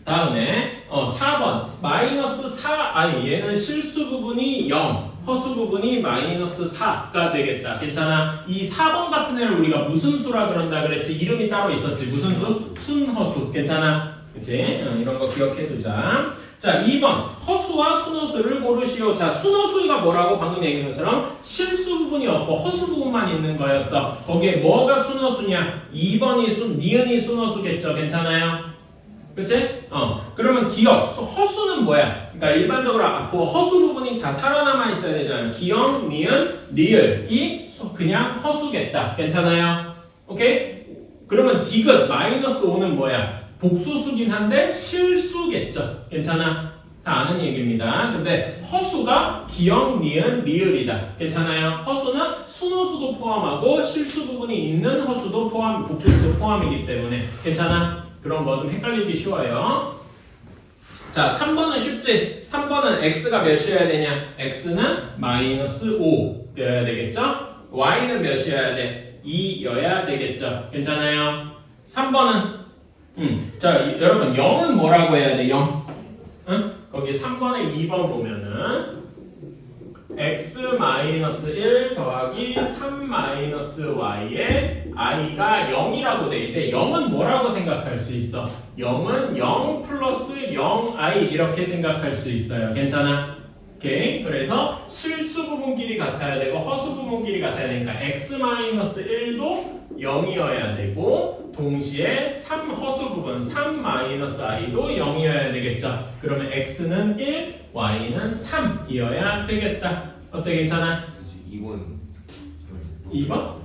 다음에 4번 마이너스 4i 얘는 실수 부분이 0, 허수 부분이 마이너스 4가 되겠다. 괜찮아? 이 4번 같은 애를 우리가 무슨 수라 그런다 그랬지? 이름이 따로 있었지. 무슨 수? 순허수. 괜찮아? 그치? 이런 거 기억해 두자. 자, 2번 허수와 순허수를 고르시오. 자, 순허수가 뭐라고 방금 얘기한 것처럼 실수 부분이 없고 허수 부분만 있는 거였어. 거기에 뭐가 순허수냐? 2번이 니은이 순허수겠죠. 괜찮아요? 그치? 그러면 기억, 허수는 뭐야? 그러니까 일반적으로 앞으로 허수 부분이 다 살아남아 있어야 되잖아요. 기억, 니은, 리을이 그냥 허수겠다. 괜찮아요? 오케이? 그러면 디귿, 마이너스 5는 뭐야? 복소수긴 한데 실수겠죠. 괜찮아? 다 아는 얘기입니다. 근데 허수가 기억, 니은, 리을이다. 괜찮아요? 허수는 순허수도 포함하고 실수 부분이 있는 허수도 포함, 복소수도 포함이기 때문에 괜찮아? 그런 거 좀 헷갈리기 쉬워요. 자, 3번은 쉽지? 3번은 x가 몇이어야 되냐? x는 마이너스 5여야 되겠죠? y는 몇이어야 돼? 2여야 되겠죠? 괜찮아요? 3번은 자, 여러분 0은 뭐라고 해야 돼? 0. 응? 거기 3번에 2번 보면은 x-1 더하기 3-y에 i가 0이라고 돼 있대. 0은 뭐라고 생각할 수 있어? 0은 0 플러스 0i 이렇게 생각할 수 있어요. 괜찮아? 오케이. 그래서 실수 부분끼리 같아야 되고 허수 부분끼리 같아야 되니까 x-1도 0이어야 되고 동시에 3 허수 부분 3-i도 0이어야 되겠죠. 그러면 x는 1, y는 3이어야 되겠다. 어때? 괜찮아? 2번?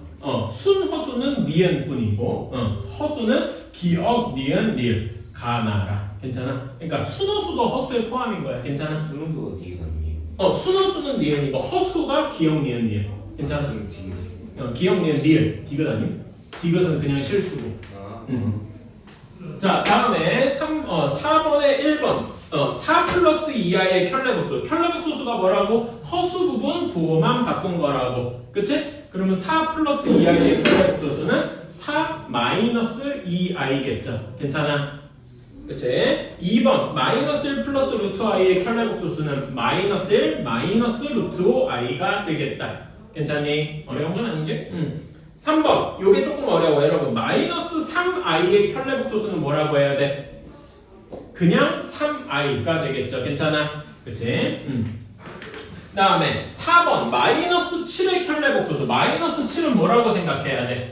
순허수는 니은뿐이고 허수는 기억, 니은, 리을 가나라. 괜찮아? 그러니까 순허수도 허수에 포함인 거야. 괜찮아? 순허수가 니은 아니에요? 순허수는 니은이고 허수가 기억, 니은, 리을. 괜찮아? 기억, 니은, 리을. 디귿 아님? 디귿은 그냥 실수고. 자, 다음에 4번에 1번 4 플러스 2i의 켤레복수. 켤레복소수가 뭐라고? 허수 부분 부호만 바꾼 거라고. 그치? 그러면 4 플러스 2i의 켤레복소수는 4 마이너스 2i겠죠. 괜찮아? 그치? 2번 마이너스 1 플러스 루트 i의 켤레 복소수는 마이너스 1 마이너스 루트 5i가 되겠다. 괜찮니? 어려운 건 아니지? 3번 요게 조금 어려워 여러분. 마이너스 3i의 켤레 복소수는 뭐라고 해야 돼? 그냥 3i가 되겠죠. 괜찮아? 그치? 다음에 4번 마이너스 7의 켤레 복소수. 마이너스 7은 뭐라고 생각해야 돼?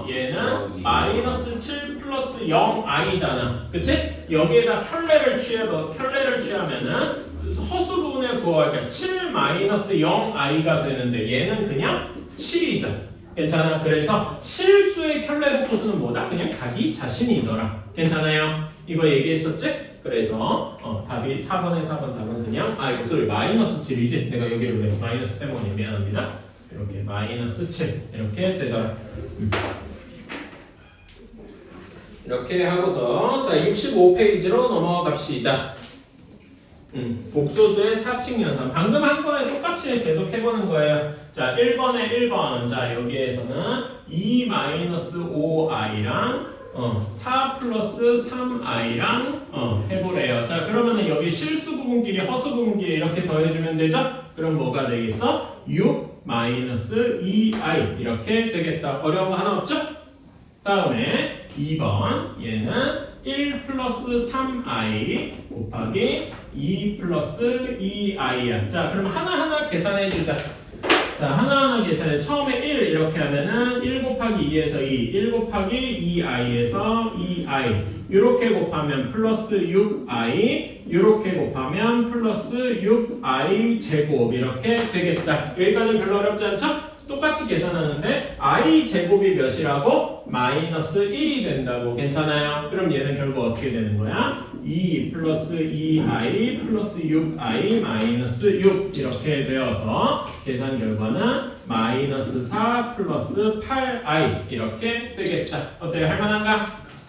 얘는 마이너스 7 플러스 0i잖아. 그치? 여기에다 켤레를 취하면은 허수 부분에 부호하니까 7 마이너스 0i가 되는데 얘는 그냥 7이죠. 괜찮아? 그래서 실수의 켤레 복소수는 뭐다? 그냥 자기 자신이더라. 괜찮아요? 이거 얘기했었지? 그래서 답이 4번에 4번 답은 그냥 이거 소리 마이너스 7이지? 내가 여기를 왜 마이너스 빼먹니? 미안합니다. 이렇게 마이너스 7 이렇게 되더라. 이렇게 하고서 자 65페이지로 넘어갑시다. 복소수의 사칙 연산. 방금 한 거에 똑같이 계속 해보는 거예요. 자 1번에 1번. 자 여기에서는 2-5i랑 4 플러스 3i랑 해보래요. 자 그러면은 여기 실수 부분끼리 허수 부분끼리 이렇게 더해주면 되죠? 그럼 뭐가 되겠어? 6 마이너스 2i 이렇게 되겠다. 어려운 거 하나 없죠? 다음에 2번 얘는 1 플러스 3i 곱하기 2 플러스 2i야. 자 그럼 하나하나 계산해 주자. 자 하나하나 계산해. 처음에 1 이렇게 하면은 1 곱하기 2에서 2 1 곱하기 2i에서 2i 이렇게 곱하면 플러스 6i 이렇게 곱하면 플러스 6i 제곱 이렇게 되겠다. 여기까지는 별로 어렵지 않죠? 똑같이 계산하는데 i 제곱이 몇이라고? 마이너스 1이 된다고. 괜찮아요? 그럼 얘는 결국 어떻게 되는 거야? 2 플러스 2i 플러스 6i 마이너스 6 이렇게 되어서 계산 결과는 마이너스 4 플러스 8i 이렇게 되겠다. 어때요? 할만한가?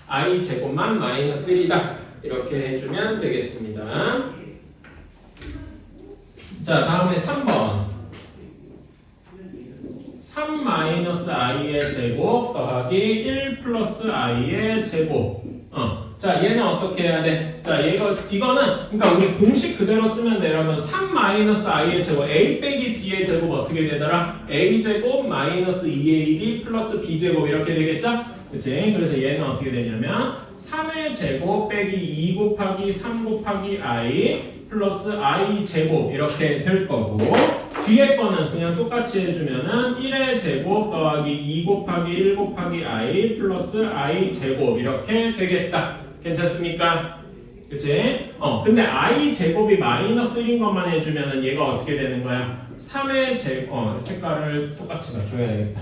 i 제곱만 마이너스 1이다. 이렇게 해주면 되겠습니다. 자 다음에 3번 3 마이너스 i의 제곱 더하기 1 플러스 i의 제곱. 자 얘는 어떻게 해야 돼? 자 이거는 그러니까 우리 공식 그대로 쓰면 돼. 여러분 3 마이너스 i의 제곱 a 빼기 b의 제곱 어떻게 되더라? a 제곱 마이너스 2ab 플러스 b 제곱 이렇게 되겠죠? 그치? 그래서 얘는 어떻게 되냐면 3의 제곱 빼기 2 곱하기 3 곱하기 i 플러스 i 제곱 이렇게 될 거고 뒤에 거는 그냥 똑같이 해주면은 1의 제곱 더하기 2 곱하기 1 곱하기 i 플러스 i 제곱 이렇게 되겠다. 괜찮습니까? 그치? 근데 i 제곱이 마이너스 1인 것만 해주면은 얘가 어떻게 되는 거야? 3의 제곱, 색깔을 똑같이 맞춰야겠다.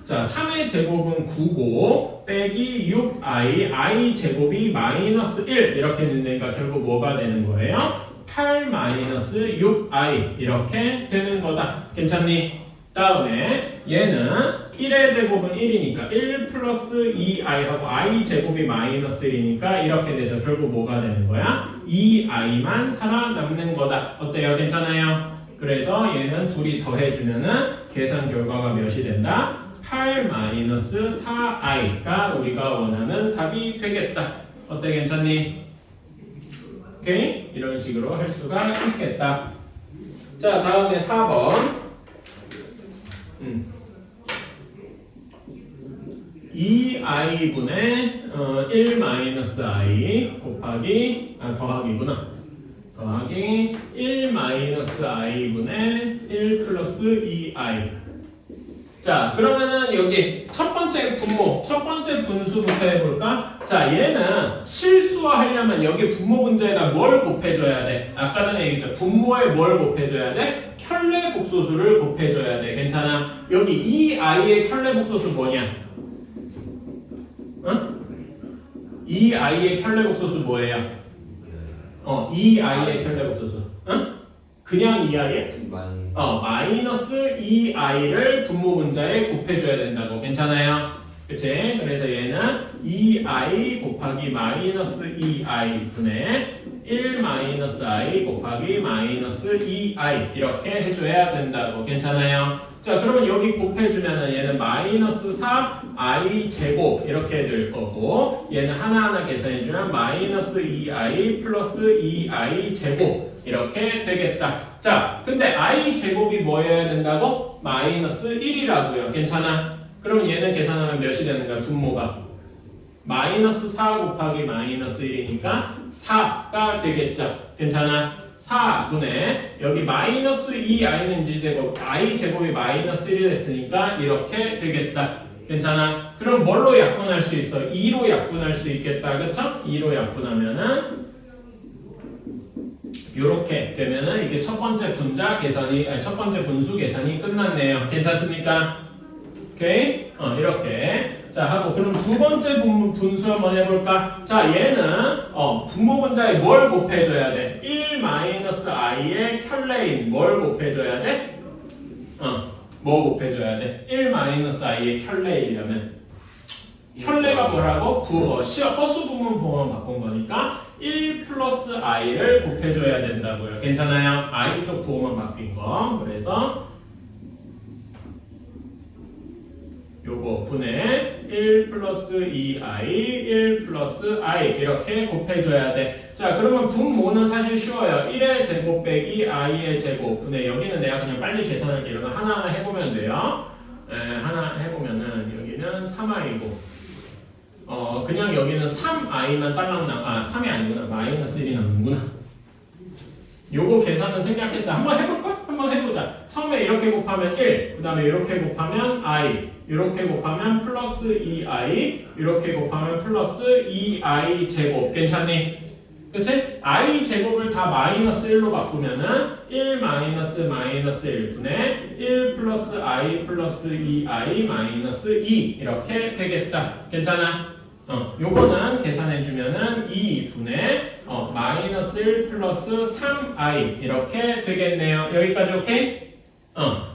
자, 3의 제곱은 9고 빼기 6i, i 제곱이 마이너스 1 이렇게 된다니까 결국 뭐가 되는 거예요? 8 마이너스 6i 이렇게 되는 거다. 괜찮니? 다음에 얘는 1의 제곱은 1이니까 1 플러스 2i하고 i 제곱이 마이너스 1이니까 이렇게 돼서 결국 뭐가 되는 거야? 2i만 살아남는 거다. 어때요? 괜찮아요? 그래서 얘는 둘이 더해주면은 계산 결과가 몇이 된다? 8 마이너스 4i가 우리가 원하는 답이 되겠다. 어때? 괜찮니? 오케이? 이런 식으로 할 수가 있겠다. 자, 다음에 4번. 2i분의 1 마이너스 i 곱하기 더하기구나. 더하기 1 마이너스 i분의 1 플러스 2i. 자, 그러면은 여기 첫 번째 분모, 첫 번째 분수부터 해볼까? 자, 얘는 실수화하려면 여기 분모 분자에다 뭘 곱해줘야 돼? 아까 전에 얘기했죠. 분모에 뭘 곱해줘야 돼? 켤레 복소수를 곱해줘야 돼. 괜찮아? 여기 이 i의 켤레 복소수 뭐냐? 응? 이 i의 켤레 복소수 뭐예요? 이 i의 켤레 복소수. 응? 그냥 2i에? 마이너스 2i를 분모 분자에 곱해줘야 된다고. 괜찮아요? 그치? 그래서 얘는 2i 곱하기 마이너스 2i 분의 1 마이너스 i 곱하기 마이너스 2i 이렇게 해줘야 된다고. 괜찮아요? 자, 그러면 여기 곱해주면은 얘는 마이너스 4i 제곱 이렇게 될 거고, 얘는 하나하나 계산해주면 마이너스 2i 플러스 2i 제곱 이렇게 되겠다. 자, 근데 i 제곱이 뭐여야 된다고? 마이너스 1이라고요. 괜찮아? 그럼 얘는 계산하면 몇이 되는 거야? 분모가 마이너스 4 곱하기 마이너스 1이니까 4가 되겠죠. 괜찮아? 4분의 여기 마이너스 2i는 인지되고 i 제곱이 마이너스 1이 됐으니까 이렇게 되겠다. 괜찮아? 그럼 뭘로 약분할 수 있어? 2로 약분할 수 있겠다. 그쵸? 2로 약분하면은 이렇게 되면은 이게 첫 번째 분자 계산이 첫 번째 분수 계산이 끝났네요. 괜찮습니까? 오케이? 이렇게. 자, 하고, 그럼 두 번째 분수 한번 해볼까? 자, 얘는, 분모 분자에 뭘 곱해줘야 돼? 1-i의 켤레인 뭘 곱해줘야 돼? 뭐 곱해줘야 돼? 1-i의 켤레이려면. 켤레가 뭐라고? 허수 부분 바꾼 거니까 1 플러스 i를 곱해줘야 된다고요. 괜찮아요? i 쪽 부호만 바뀐 거. 그래서, 요거 분의 1 플러스 2i, 1 플러스 i 이렇게 곱해줘야 돼. 자, 그러면 분모는 사실 쉬워요. 1의 제곱 빼기 i의 제곱 분의 여기는 내가 그냥 빨리 계산할게. 이러면 하나하나 해보면 돼요. 하나 해보면은 여기는 3i고 그냥 여기는 3i만 딸랑 3이 아니구나. 마이너스 1이 남는구나. 요거 계산은 생략했어. 한번 해볼까? 한번 해보자. 처음에 이렇게 곱하면 1, 그 다음에 이렇게 곱하면 i, 이렇게 곱하면 플러스 2i, 이렇게 곱하면 플러스 2i 제곱. 괜찮니? 그치? i 제곱을 다 마이너스 1로 바꾸면은 1 마이너스 마이너스 1분의 1 플러스 i 플러스 2i 마이너스 2 이렇게 되겠다. 괜찮아? 요거는 계산해주면은 2분의 마이너스 1 플러스 3i 이렇게 되겠네요. 여기까지 오케이?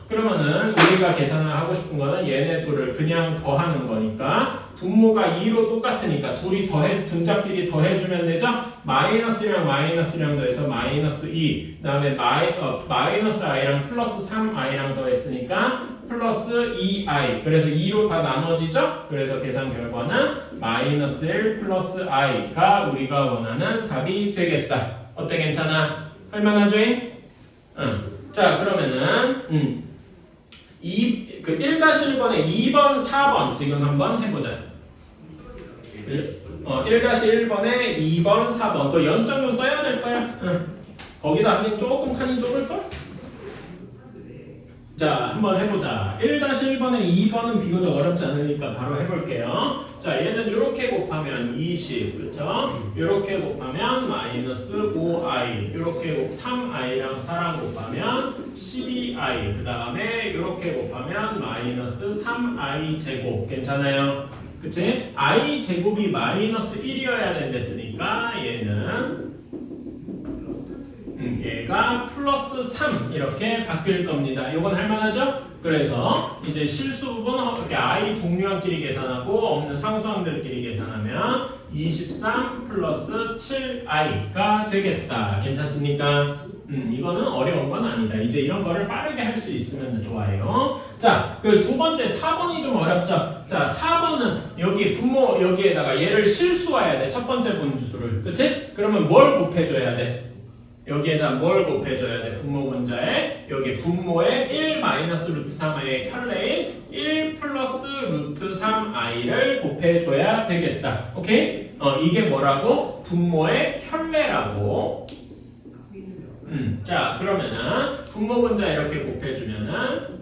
그러면은 우리가 계산을 하고 싶은 거는 얘네 둘을 그냥 더하는 거니까 분모가 2로 똑같으니까 둘이 분자끼리 더해주면 되죠? 마이너스랑 마이너스랑 더해서 마이너스 2 그 다음에 마이너스 i랑 플러스 3i랑 더했으니까 플러스 2i 그래서 2로 다 나눠지죠? 그래서 계산 결과는 마이너스 1 플러스 i가 우리가 원하는 답이 되겠다. 어때? 괜찮아? 할만하죠? 자, 그러면은 1-1번에 2번, 4번 지금 한번 해보자. 1-1번에 2번, 4번 그 연습장 좀 써야 될 거야. 거기다 하긴 조금 칸이 좁을걸? 자, 한번 해보자. 1-1번에 2번은 비교적 어렵지 않으니까 바로 해볼게요. 자, 얘는 이렇게 곱하면 20, 그쵸? 이렇게 곱하면 마이너스 5i, 이렇게 3i랑 4랑 곱하면 12i, 그 다음에 이렇게 곱하면 마이너스 3i 제곱. 괜찮아요? 그치? i 제곱이 마이너스 1이어야 된댔으니까 얘는 얘가 플러스 3 이렇게 바뀔 겁니다. 이건 할만하죠? 그래서 이제 실수 부분 이렇게 i 동류항끼리 계산하고 없는 상수항들끼리 계산하면 23 플러스 7i가 되겠다. 괜찮습니까? 이거는 어려운 건 아니다. 이제 이런 거를 빠르게 할 수 있으면 좋아요. 자, 그 두 번째 4번이 좀 어렵죠? 자, 4번은 여기 분모 여기에다가 얘를 실수해야 돼. 첫 번째 분수를. 그치? 그러면 뭘 곱해줘야 돼? 여기에다 뭘 곱해줘야 돼? 분모 분자에 여기 분모에 1 마이너스 루트 3i의 켤레인 1 플러스 루트 3i를 곱해줘야 되겠다. 오케이? 이게 뭐라고? 분모의 켤레라고. 자, 그러면은 분모 분자 이렇게 곱해주면은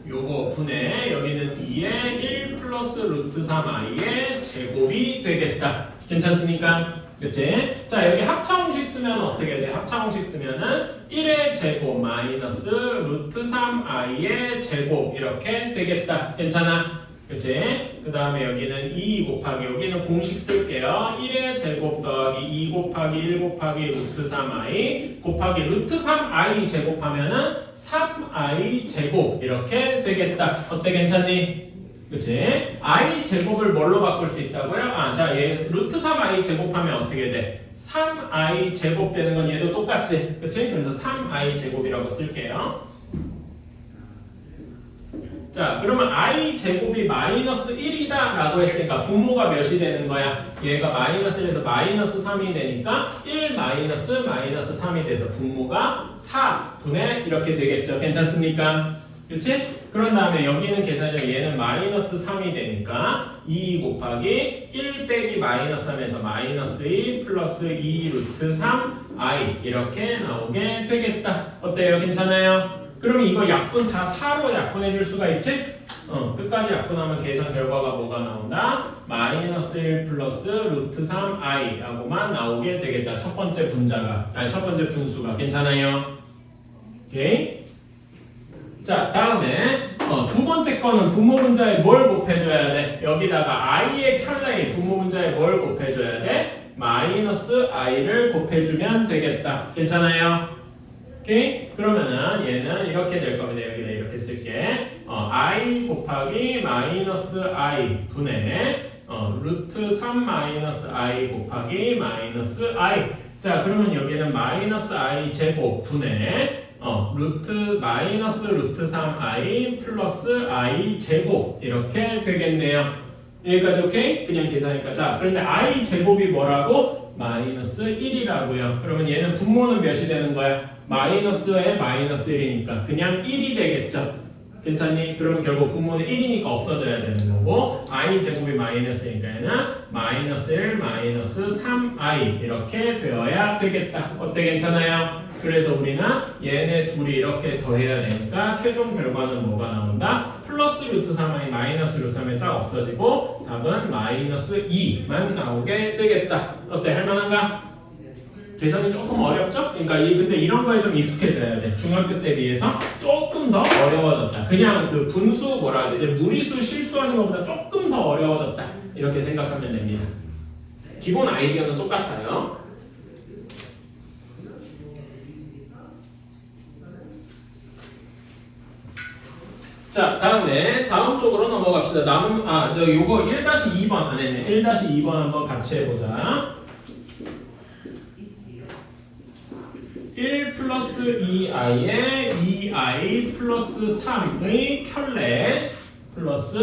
요거 분의 여기는 d에 1 플러스 루트 3i의 제곱이 되겠다. 괜찮습니까? 그치? 자, 여기 합차공식 쓰면 어떻게 돼? 합차공식 쓰면은 1의 제곱 마이너스 루트 3i의 제곱 이렇게 되겠다. 괜찮아? 그치? 그 다음에 여기는 2 곱하기 여기는 공식 쓸게요. 1의 제곱 더하기 2 곱하기 1 곱하기 루트 3i 곱하기 루트 3i 제곱하면은 3i 제곱 이렇게 되겠다. 어때 괜찮니? 그치? i 제곱을 뭘로 바꿀 수 있다고요? 아, 자, 얘 루트 3i 제곱하면 어떻게 돼? 3i 제곱 되는 건 얘도 똑같지? 그치? 그래서 3i 제곱이라고 쓸게요. 자, 그러면 i 제곱이 마이너스 1이다 라고 했으니까 분모가 몇이 되는 거야? 얘가 마이너스 1에서 마이너스 3이 되니까 1 마이너스 3이 돼서 분모가 4분의 이렇게 되겠죠. 괜찮습니까? 그렇지? 그런 다음에 여기는 계산하면 얘는 마이너스 3이 되니까 2 곱하기 1 빼기 마이너스 3에서 마이너스 2 플러스 2 루트 3i 이렇게 나오게 되겠다. 어때요? 괜찮아요? 그러면 이거 약분 다 4로 약분해 줄 수가 있지? 끝까지 약분하면 계산 결과가 뭐가 나온다? 마이너스 1 플러스 루트 3i 라고만 나오게 되겠다. 첫 번째 분수가. 괜찮아요? 오케이? 자, 다음에 두 번째 거는 분모 분자에 뭘 곱해줘야 돼? 여기다가 i의 켤레에 분모 분자에 뭘 곱해줘야 돼? 마이너스 i를 곱해주면 되겠다. 괜찮아요? 오케이? 그러면은 얘는 이렇게 될 겁니다. 여기다 이렇게 쓸게. i 곱하기 마이너스 i 분의 루트 3 마이너스 i 곱하기 마이너스 i. 자, 그러면 여기는 마이너스 i 제곱 분의 마이너스 루트 3i 플러스 i 제곱 이렇게 되겠네요. 여기까지 오케이? 그냥 계산하니까. 자, 그런데 i 제곱이 뭐라고? 마이너스 1이라고요. 그러면 얘는 분모는 몇이 되는 거야? 마이너스에 마이너스 1이니까 그냥 1이 되겠죠. 괜찮니? 그러면 결국 분모는 1이니까 없어져야 되는 거고 i 제곱이 마이너스니까 얘는 마이너스 1 마이너스 3i 이렇게 되어야 되겠다. 어때? 괜찮아요? 그래서 우리는 얘네 둘이 이렇게 더해야 되니까 최종 결과는 뭐가 나온다? 플러스 루트 3i 마이너스 루트 3이 쫙 없어지고 답은 마이너스 2만 나오게 되겠다. 어때? 할만한가? 계산이 조금 어렵죠? 그러니까 근데 이런 거에 좀 익숙해져야 돼. 중학교 때 비해서 조금 더 어려워졌다. 그냥 그 분수 뭐라 해야 되지? 무리수 실수하는 것보다 조금 더 어려워졌다. 이렇게 생각하면 됩니다. 기본 아이디어는 똑같아요. 자, 다음 쪽으로 넘어갑시다. 요거 1-2번 안에 1-2번 한번 같이 해보자. 1 플러스 2i에 2i 플러스 3의 켤레 플러스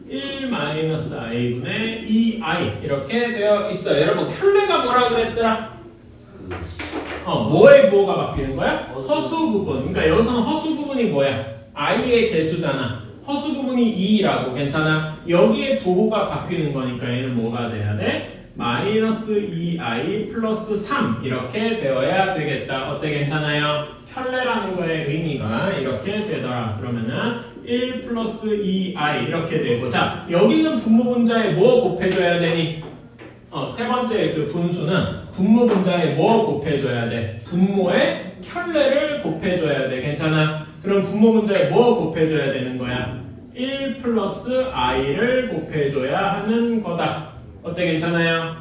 1 마이너스 i분의 2i 이렇게 되어 있어요. 여러분 켤레가 뭐라 그랬더라? 뭐의 뭐가 바뀌는 거야? 허수 부분. 그러니까 여기서는 허수 부분이 뭐야? i의 개수잖아. 허수 부분이 2라고. 괜찮아? 여기에 부호가 바뀌는 거니까 얘는 뭐가 돼야 돼? 마이너스 2i 플러스 3 이렇게 되어야 되겠다. 어때? 괜찮아요? 켤레라는 거의 의미가 이렇게 되더라. 그러면은 1 플러스 2i 이렇게 되고 자 여기는 분모 분자에 뭐 곱해줘야 되니? 세 번째 그 분수는 분모 분자에 뭐 곱해줘야 돼? 분모에 켤레를 곱해줘야 돼. 괜찮아? 그럼 분모 분자에 뭐 곱해줘야 되는 거야? 1 플러스 i를 곱해줘야 하는 거다. 어때? 괜찮아요?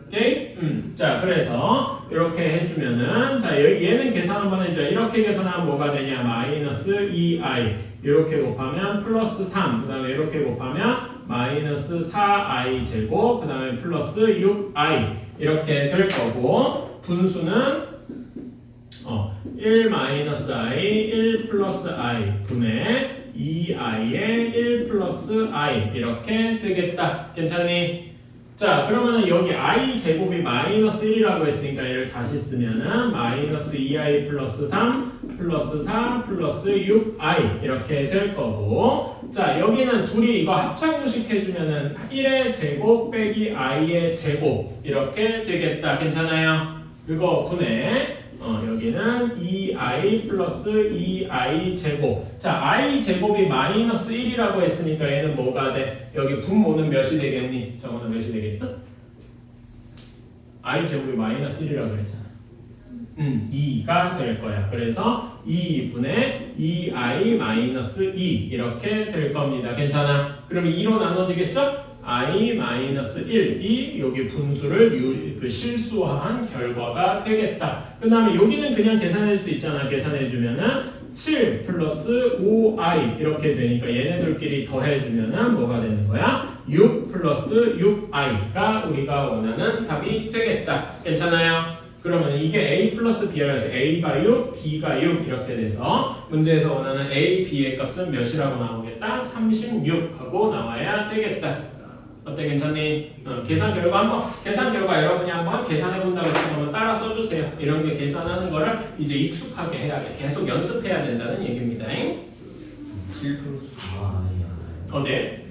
오케이? 자, 그래서 이렇게 해주면은 자, 얘는 계산 한번 해줘. 이렇게 계산하면 뭐가 되냐? 마이너스 2i 이렇게 곱하면 플러스 3 그 다음에 이렇게 곱하면 마이너스 4i 제곱 그 다음에 플러스 6i 이렇게 될 거고 분수는 1 마이너스 i 1 플러스 i 분의 2i에 1 플러스 i 이렇게 되겠다. 괜찮니? 자, 그러면은 여기 i 제곱이 마이너스 1이라고 했으니까 얘를 다시 쓰면은 마이너스 2i 플러스 3 플러스 4 플러스 6i 이렇게 될 거고 자, 여기는 둘이 이거 합창공식 해주면은 1의 제곱 빼기 i의 제곱 이렇게 되겠다. 괜찮아요? 그거 분해 여기는 2i 플러스 2i 제곱. 자, i 제곱이 마이너스 1이라고 했으니까 얘는 뭐가 돼? 여기 분모는 몇이 되겠니? 저거는 몇이 되겠어? i 제곱이 마이너스 1이라고 했잖아. 2가 될 거야. 그래서 2분의 2i-2 이렇게 될 겁니다. 괜찮아? 그러면 2로 나눠지겠죠? i-1이 여기 분수를 실수화한 결과가 되겠다. 그 다음에 여기는 그냥 계산할 수 있잖아. 계산해주면은 7 플러스 5i 이렇게 되니까 얘네들끼리 더해주면은 뭐가 되는 거야? 6 플러스 6i가 우리가 원하는 답이 되겠다. 괜찮아요? 그러면 이게 a 플러스 b라서 a가 6, b가 6 이렇게 돼서 문제에서 원하는 a, b의 값은 몇이라고 나오겠다? 36하고 나와야 되겠다. 어때? 괜찮니? 계산 결과 여러분이 한번 계산해 본다고 치면 따라 써주세요. 이런 게 계산하는 거를 이제 익숙하게 해야 돼. 계속 연습해야 된다는 얘기입니다. 7 플러스 4i야. 네.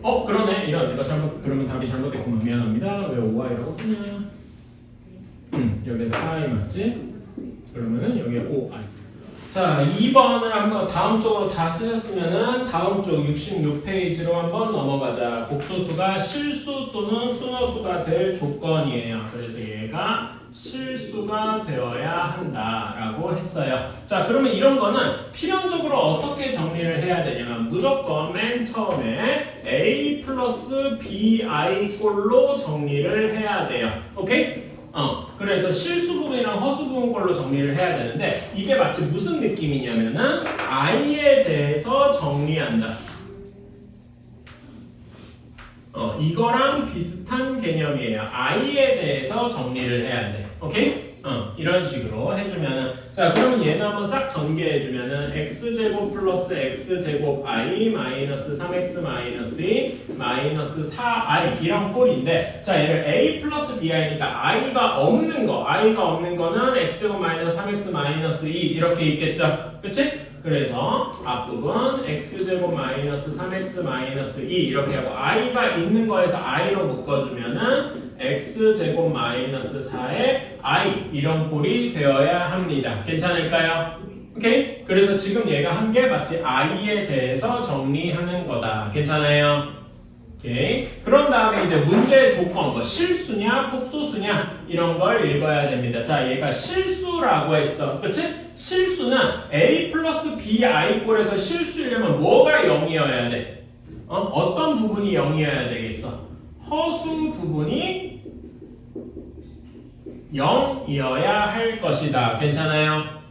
그러네. 이거 잘못, 그러면 답이 잘못됐구만. 미안합니다. 왜 5i라고 썼냐? 여기 4i 맞지? 그러면은 여기에 5i. 자, 2번을 한번 다음 쪽으로 다 쓰셨으면은 다음 쪽 66페이지로 한번 넘어가자. 복소수가 실수 또는 순허수가 될 조건이에요. 그래서 얘가 실수가 되어야 한다라고 했어요. 자, 그러면 이런 거는 필연적으로 어떻게 정리를 해야 되냐면 무조건 맨 처음에 a 플러스 bi 꼴로 정리를 해야 돼요. 오케이? 그래서 실수 부분이랑 허수 부분 꼴로 정리를 해야 되는데 이게 마치 무슨 느낌이냐면은 i에 대해서 정리한다. 이거랑 비슷한 개념이에요. i에 대해서 정리를 해야 돼. 오케이? 이런 식으로 해주면은 자 그러면 얘는 한번 싹 전개해주면은 x제곱 플러스 x제곱 i 마이너스 3x 마이너스 2 마이너스 4i 이런 꼴인데 자 얘를 a 플러스 bi니까 i가 없는 거는 x제곱 마이너스 3x 마이너스 2 이렇게 있겠죠? 그치? 그래서 앞부분 x제곱 마이너스 3x 마이너스 2 이렇게 하고 i가 있는 거에서 i로 묶어주면은 x제곱 마이너스 4의 i 이런 꼴이 되어야 합니다. 괜찮을까요? 오케이? 그래서 지금 얘가 한 게 마치 i에 대해서 정리하는 거다. 괜찮아요? 오케이? 그런 다음에 이제 문제의 조건, 뭐 실수냐, 폭소수냐 이런 걸 읽어야 됩니다. 자, 얘가 실수라고 했어. 그치? 실수는 a 플러스 bi 꼴에서 실수이려면 뭐가 0이어야 돼? 어떤 부분이 0이어야 되겠어? 허수 부분이 0이어야 할 것이다. 괜찮아요?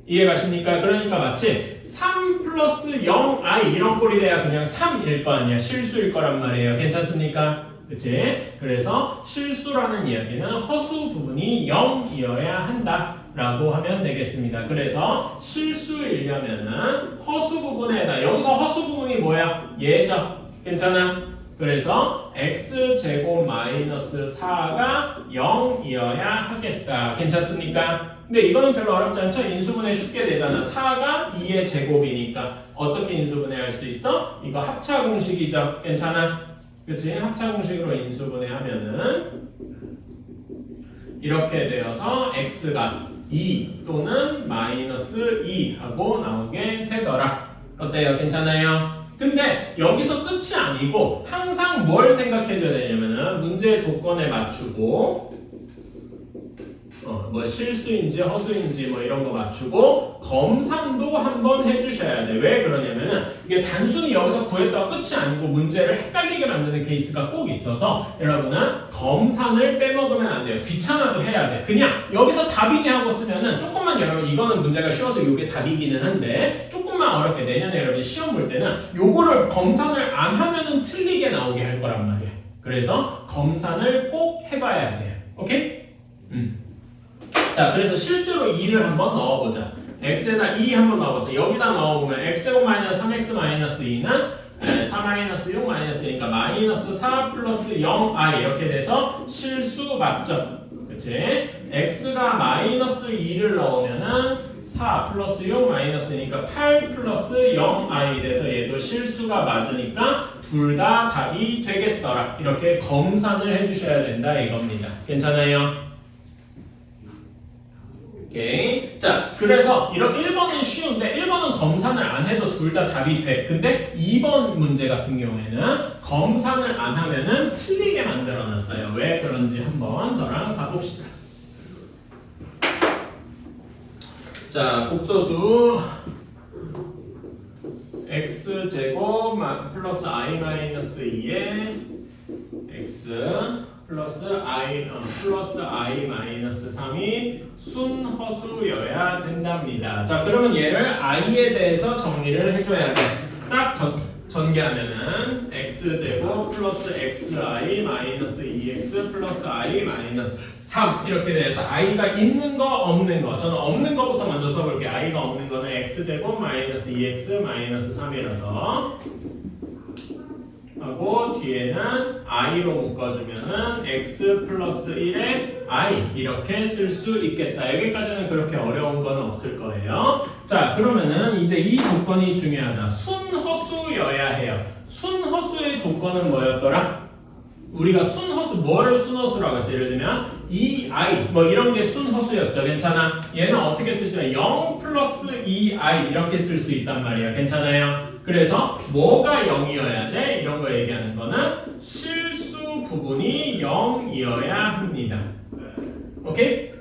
이해가십니까? 그러니까 마치 3 플러스 0i 이런 꼴이 돼야 그냥 3일 거 아니야. 실수일 거란 말이에요. 괜찮습니까? 그치? 그래서 실수라는 이야기는 허수 부분이 0이어야 한다 라고 하면 되겠습니다. 그래서 실수이려면은 허수 부분에다 여기서 허수 부분이 뭐야? 얘죠? 괜찮아? 그래서 x제곱 마이너스 4가 0이어야 하겠다. 괜찮습니까? 근데 이거는 별로 어렵지 않죠? 인수분해 쉽게 되잖아. 4가 2의 제곱이니까 어떻게 인수분해 할 수 있어? 이거 합차 공식이죠. 괜찮아? 그치? 합차 공식으로 인수분해 하면은 이렇게 되어서 x가 2 또는 마이너스 2 하고 나오게 되더라. 어때요? 괜찮아요? 근데 여기서 끝이 아니고 항상 뭘 생각해줘야 되냐면은 문제 조건에 맞추고 뭐 실수인지 허수인지 뭐 이런 거 맞추고 검산도 한번 해주셔야 돼. 왜 그러냐면은 이게 단순히 여기서 구했다가 끝이 아니고 문제를 헷갈리게 만드는 케이스가 꼭 있어서 여러분은 검산을 빼먹으면 안 돼요. 귀찮아도 해야 돼. 그냥 여기서 답이네 하고 쓰면은 조금만 여러분 이거는 문제가 쉬워서 이게 답이기는 한데 조금만 어렵게 내년에 여러분 시험 볼 때는 요거를 검산을 안 하면은 틀리게 나오게 할 거란 말이야. 그래서 검산을 꼭 해봐야 돼요. 오케이? 자, 그래서 실제로 2를 한번 넣어보자. x에다 2 한번 넣어보세요. 여기다 넣어보면 x제곱 마이너스 3x 마이너스 2는 4 마이너스 6 마이너스 2니까 마이너스 4 플러스 0i 이렇게 돼서 실수 맞죠? 그치? x가 마이너스 2를 넣으면은 4 플러스 6 마이너스니까 8 플러스 0i 돼서 얘도 실수가 맞으니까 둘 다 답이 되겠더라. 이렇게 검산을 해주셔야 된다 이겁니다. 괜찮아요? 오케이. 자, 그래서 이런 1번은 쉬운데 1번은 검산을 안 해도 둘 다 답이 돼. 근데 2번 문제 같은 경우에는 검산을 안 하면은 틀리게 만들어 놨어요. 왜 그런지 한번 저랑 가봅시다. 자, 곡소수 x제곱 플러스 i 마이너스 2에 x 플러스 i 마이너스 3이 순허수여야 된답니다. 자, 그러면 얘를 i에 대해서 정리를 해줘야 돼. 싹 전개하면은 x제곱 플러스 xi 마이너스 2x 플러스 i 마이너스 3 이렇게 돼서 i가 있는 거 없는 거, 저는 없는 거부터 먼저 써볼게요. i가 없는 거는 x제곱 마이너스 2x 마이너스 3이라서 하고 뒤에는 i로 묶어주면은 x 플러스 1에 i 이렇게 쓸 수 있겠다. 여기까지는 그렇게 어려운 건 없을 거예요. 자, 그러면은 이제 이 조건이 중요하다. 순허수여야 해요. 순허수의 조건은 뭐였더라? 우리가 순허수, 뭐를 순허수라고 했어요? 예를 들면 이 i 뭐 이런 게 순허수였죠. 괜찮아? 얘는 어떻게 쓰시면 0 플러스 2i 이렇게 쓸 수 있단 말이야. 괜찮아요? 그래서 뭐가 0이어야 돼? 이런 거 얘기하는 거는 실수 부분이 0이어야 합니다. 오케이?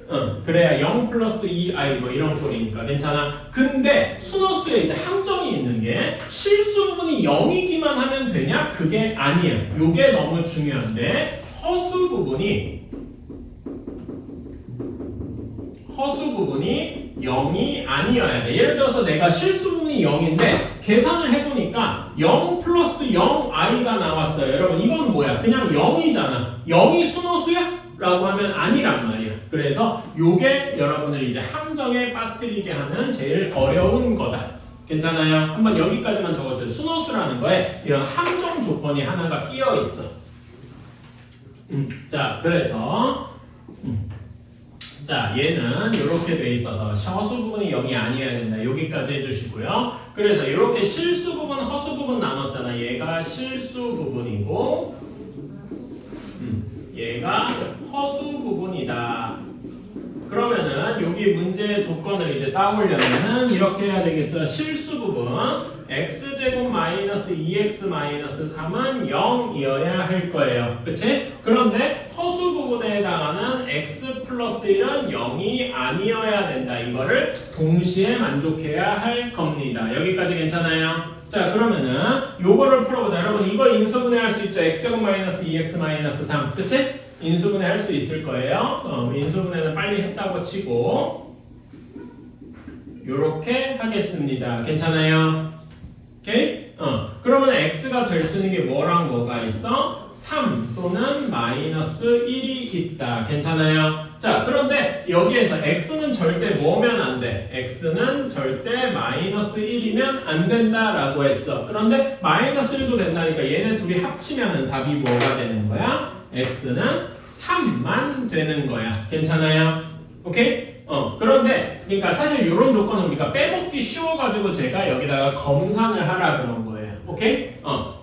그래야 0 플러스 2i 뭐 이런 꼴이니까 괜찮아. 근데 순허수에 이제 함정이 있는 게 실수 부분이 0이기만 하면 되냐? 그게 아니에요. 요게 너무 중요한데 허수 부분이 0이 아니어야 돼. 예를 들어서 내가 실수 부분이 0인데 계산을 해보니까 0 플러스 0i가 나왔어요. 여러분 이건 뭐야? 그냥 0이잖아. 0이 순허수야? 라고 하면 아니란 말이야. 그래서 요게 여러분을 이제 함정에 빠뜨리게 하는 제일 어려운 거다. 괜찮아요? 한번 여기까지만 적어주세요. 순허수라는 거에 이런 함정 조건이 하나가 끼어 있어. 자, 그래서 자, 얘는 이렇게 돼 있어서 허수 부분이 0이 아니어야 된다. 여기까지 해주시고요. 그래서 이렇게 실수 부분, 허수 부분 나눴잖아. 얘가 실수 부분이고 얘가 허수 부분이다. 그러면은 여기 문제의 조건을 이제 따오려면은 이렇게 해야 되겠죠. 실수 부분 x제곱 마이너스 2x 마이너스 3은 0이어야 할 거예요. 그치? 그런데 허수 부분에 해당하는 x 플러스 1은 0이 아니어야 된다. 이거를 동시에 만족해야 할 겁니다. 여기까지 괜찮아요? 자, 그러면은 요거를 풀어보자. 여러분 이거 인수분해 할 수 있죠. x제곱 마이너스 2x 마이너스 3 그치? 인수분해 할 수 있을 거예요. 인수분해는 빨리 했다고 치고 요렇게 하겠습니다. 괜찮아요? 오케이? 그러면 x가 될 수 있는 게 뭐랑 뭐가 있어? 3 또는 마이너스 1이 있다. 괜찮아요? 자, 그런데 여기에서 x는 절대 뭐면 안 돼? x는 절대 마이너스 1이면 안 된다라고 했어. 그런데 마이너스 1도 된다니까 얘네 둘이 합치면은 답이 뭐가 되는 거야? x는 3만 되는 거야. 괜찮아요? 오케이? 그런데 그러니까 사실 이런 조건은 우리가 빼먹기 쉬워가지고 제가 여기다가 검산을 하라 그런 거예요. 오케이?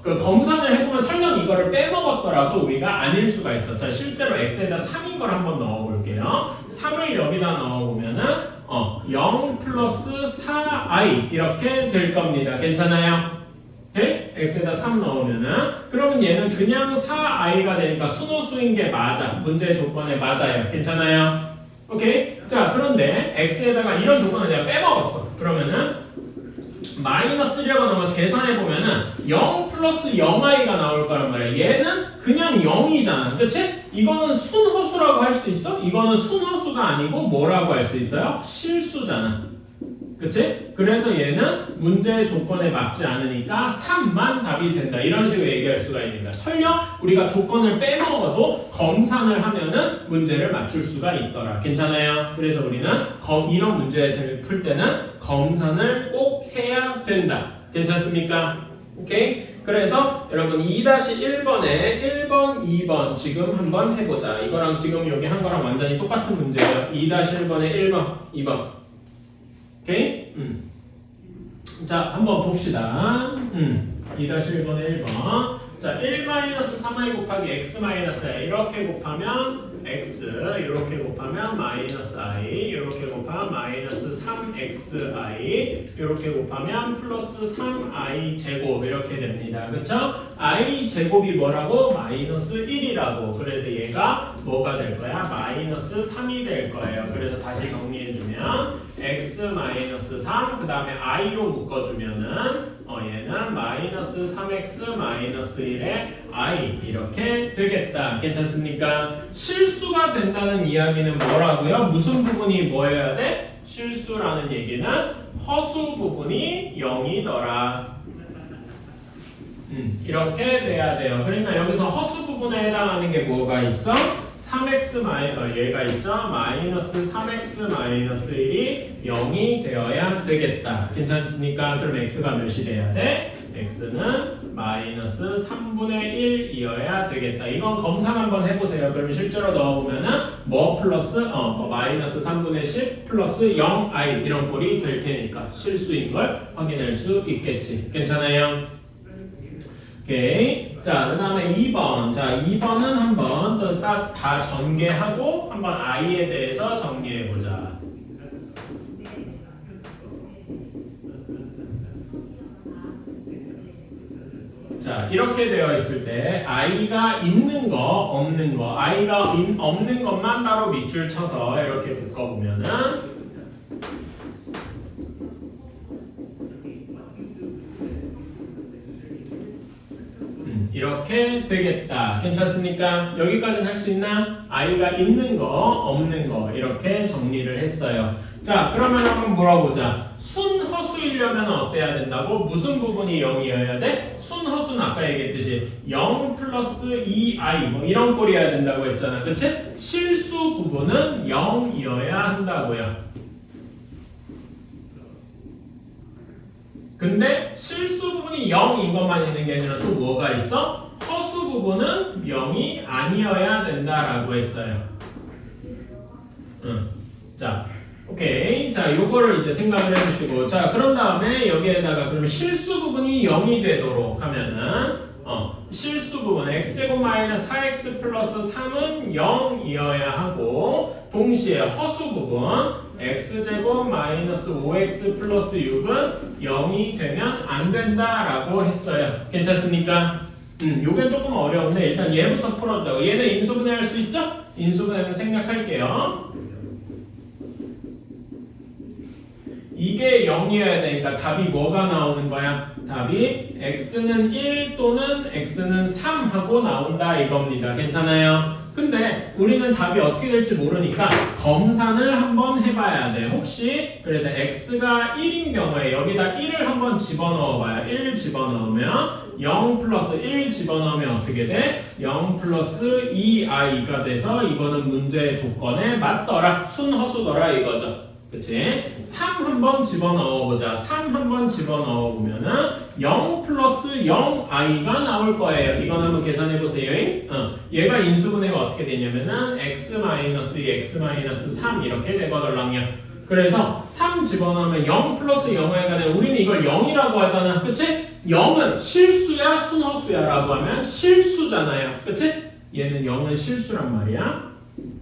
그 검산을 해보면 설령 이거를 빼먹었더라도 우리가 아닐 수가 있어. 자, 실제로 x에다 3인 걸 한번 넣어볼게요. 3을 여기다 넣어보면은 0 플러스 4i 이렇게 될 겁니다. 괜찮아요? 오케이? x에다 3 넣으면은 그러면 얘는 그냥 4i가 되니까 순호수인 게 맞아. 문제의 조건에 맞아요. 괜찮아요? 오케이? 자, 그런데 x에다가 이런 조건을 내가 빼먹었어. 그러면은 마이너스 1이라고 넣으면 계산해보면은 0 플러스 0i가 나올 거란 말이야. 얘는 그냥 0이잖아. 그치? 이거는 순허수라고 할 수 있어? 이거는 순허수가 아니고 뭐라고 할 수 있어요? 실수잖아. 그치? 그래서 얘는 문제의 조건에 맞지 않으니까 3만 답이 된다. 이런 식으로 얘기할 수가 있는 거야. 설령 우리가 조건을 빼먹어도 검산을 하면은 문제를 맞출 수가 있더라. 괜찮아요? 그래서 우리는 이런 문제를 풀 때는 검산을 꼭 해야 된다. 괜찮습니까? 오케이? 그래서 여러분 2-1번에 1번, 2번 지금 한번 해보자. 이거랑 지금 여기 한 거랑 완전히 똑같은 문제예요. 2-1번에 1번, 2번. 오케이? 자, 한번 봅시다. 2-1번에 1번. 자, 1-3i 곱하기 x-야. 이렇게 곱하면 x 이렇게 곱하면 마이너스 i 이렇게 곱하면 마이너스 3xi 이렇게 곱하면 플러스 3i 제곱 이렇게 됩니다. 그쵸? i 제곱이 뭐라고? 마이너스 1이라고. 그래서 얘가 뭐가 될 거야? 마이너스 3이 될 거예요. 그래서 다시 정리해주면 x 마이너스 3 그 다음에 i로 묶어주면은 얘는 마이너스 3x 마이너스 1의 i 이렇게 되겠다. 괜찮습니까? 실수가 된다는 이야기는 뭐라고요? 무슨 부분이 뭐여야 돼? 실수라는 얘기는 허수 부분이 0이더라. 이렇게 돼야 돼요. 그러니까 여기서 허수 부분에 해당하는 게 뭐가 있어? 3x 얘가 있죠? 마이너스 3x 마이너스 1이 0이 되어야 되겠다. 괜찮습니까? 그럼 x가 몇이 돼야 돼? x는 마이너스 3분의 1이어야 되겠다. 이건 검사 한번 해보세요. 그럼 실제로 넣어보면은 뭐 플러스 마이너스 3분의 10 플러스 0i 이런 꼴이 될 테니까 실수인 걸 확인할 수 있겠지. 괜찮아요? 오케이. 자, 그 다음에 2번. 자, 2번은 한번 또 딱 다 전개하고 한번 i에 대해서 정리해보자. 자, 이렇게 되어 있을 때 i가 있는 거, 없는 거, i가 없는 것만 따로 밑줄 쳐서 이렇게 묶어보면은 이렇게 되겠다. 괜찮습니까? 여기까지는 할 수 있나? i가 있는 거, 없는 거 이렇게 정리를 했어요. 자, 그러면 한번 물어보자. 순허수이려면 어때야 된다고? 무슨 부분이 0이어야 돼? 순허수는 아까 얘기했듯이 0 플러스 2i 뭐 이런 꼴이어야 된다고 했잖아. 그치? 실수 부분은 0이어야 한다고요. 근데 실수 부분이 0인 것만 있는 게 아니라 또 뭐가 있어? 허수 부분은 0이 아니어야 된다라고 했어요. 자, 오케이. 자, 요거를 이제 생각을 해주시고, 자, 그런 다음에 여기에다가 그럼 실수 부분이 0이 되도록 하면은 실수 부분 x제곱 마이너스 4x 플러스 3은 0이어야 하고 동시에 허수 부분 x제곱 마이너스 5x 플러스 6은 0이 되면 안 된다라고 했어요. 괜찮습니까? 요게 조금 어려운데 일단 얘부터 풀어주자고. 얘는 인수분해 할 수 있죠? 인수분해는 생략할게요. 이게 0이어야 되니까 답이 뭐가 나오는 거야? 답이 x는 1 또는 x는 3 하고 나온다 이겁니다. 괜찮아요? 근데 우리는 답이 어떻게 될지 모르니까 검산을 한번 해봐야 돼. 혹시 그래서 x가 1인 경우에 여기다 1을 한번 집어넣어 봐요. 1 집어넣으면 0 플러스 1 집어넣으면 어떻게 돼? 0 플러스 2i가 돼서 이거는 문제의 조건에 맞더라. 순허수더라 이거죠. 그치? 3 한번 집어넣어보자. 3 한번 집어넣어보면은 0 플러스 0i가 나올 거예요. 이건 한번 계산해보세요. 얘가 인수분해가 어떻게 되냐면은 x 마이너스 2, x 마이너스 3 이렇게 되거든요. 그래서 3 집어넣으면 0 플러스 0i가 되면 우리는 이걸 0이라고 하잖아. 그치? 0은 실수야, 순허수야 라고 하면 실수잖아요. 그치? 얘는 0은 실수란 말이야.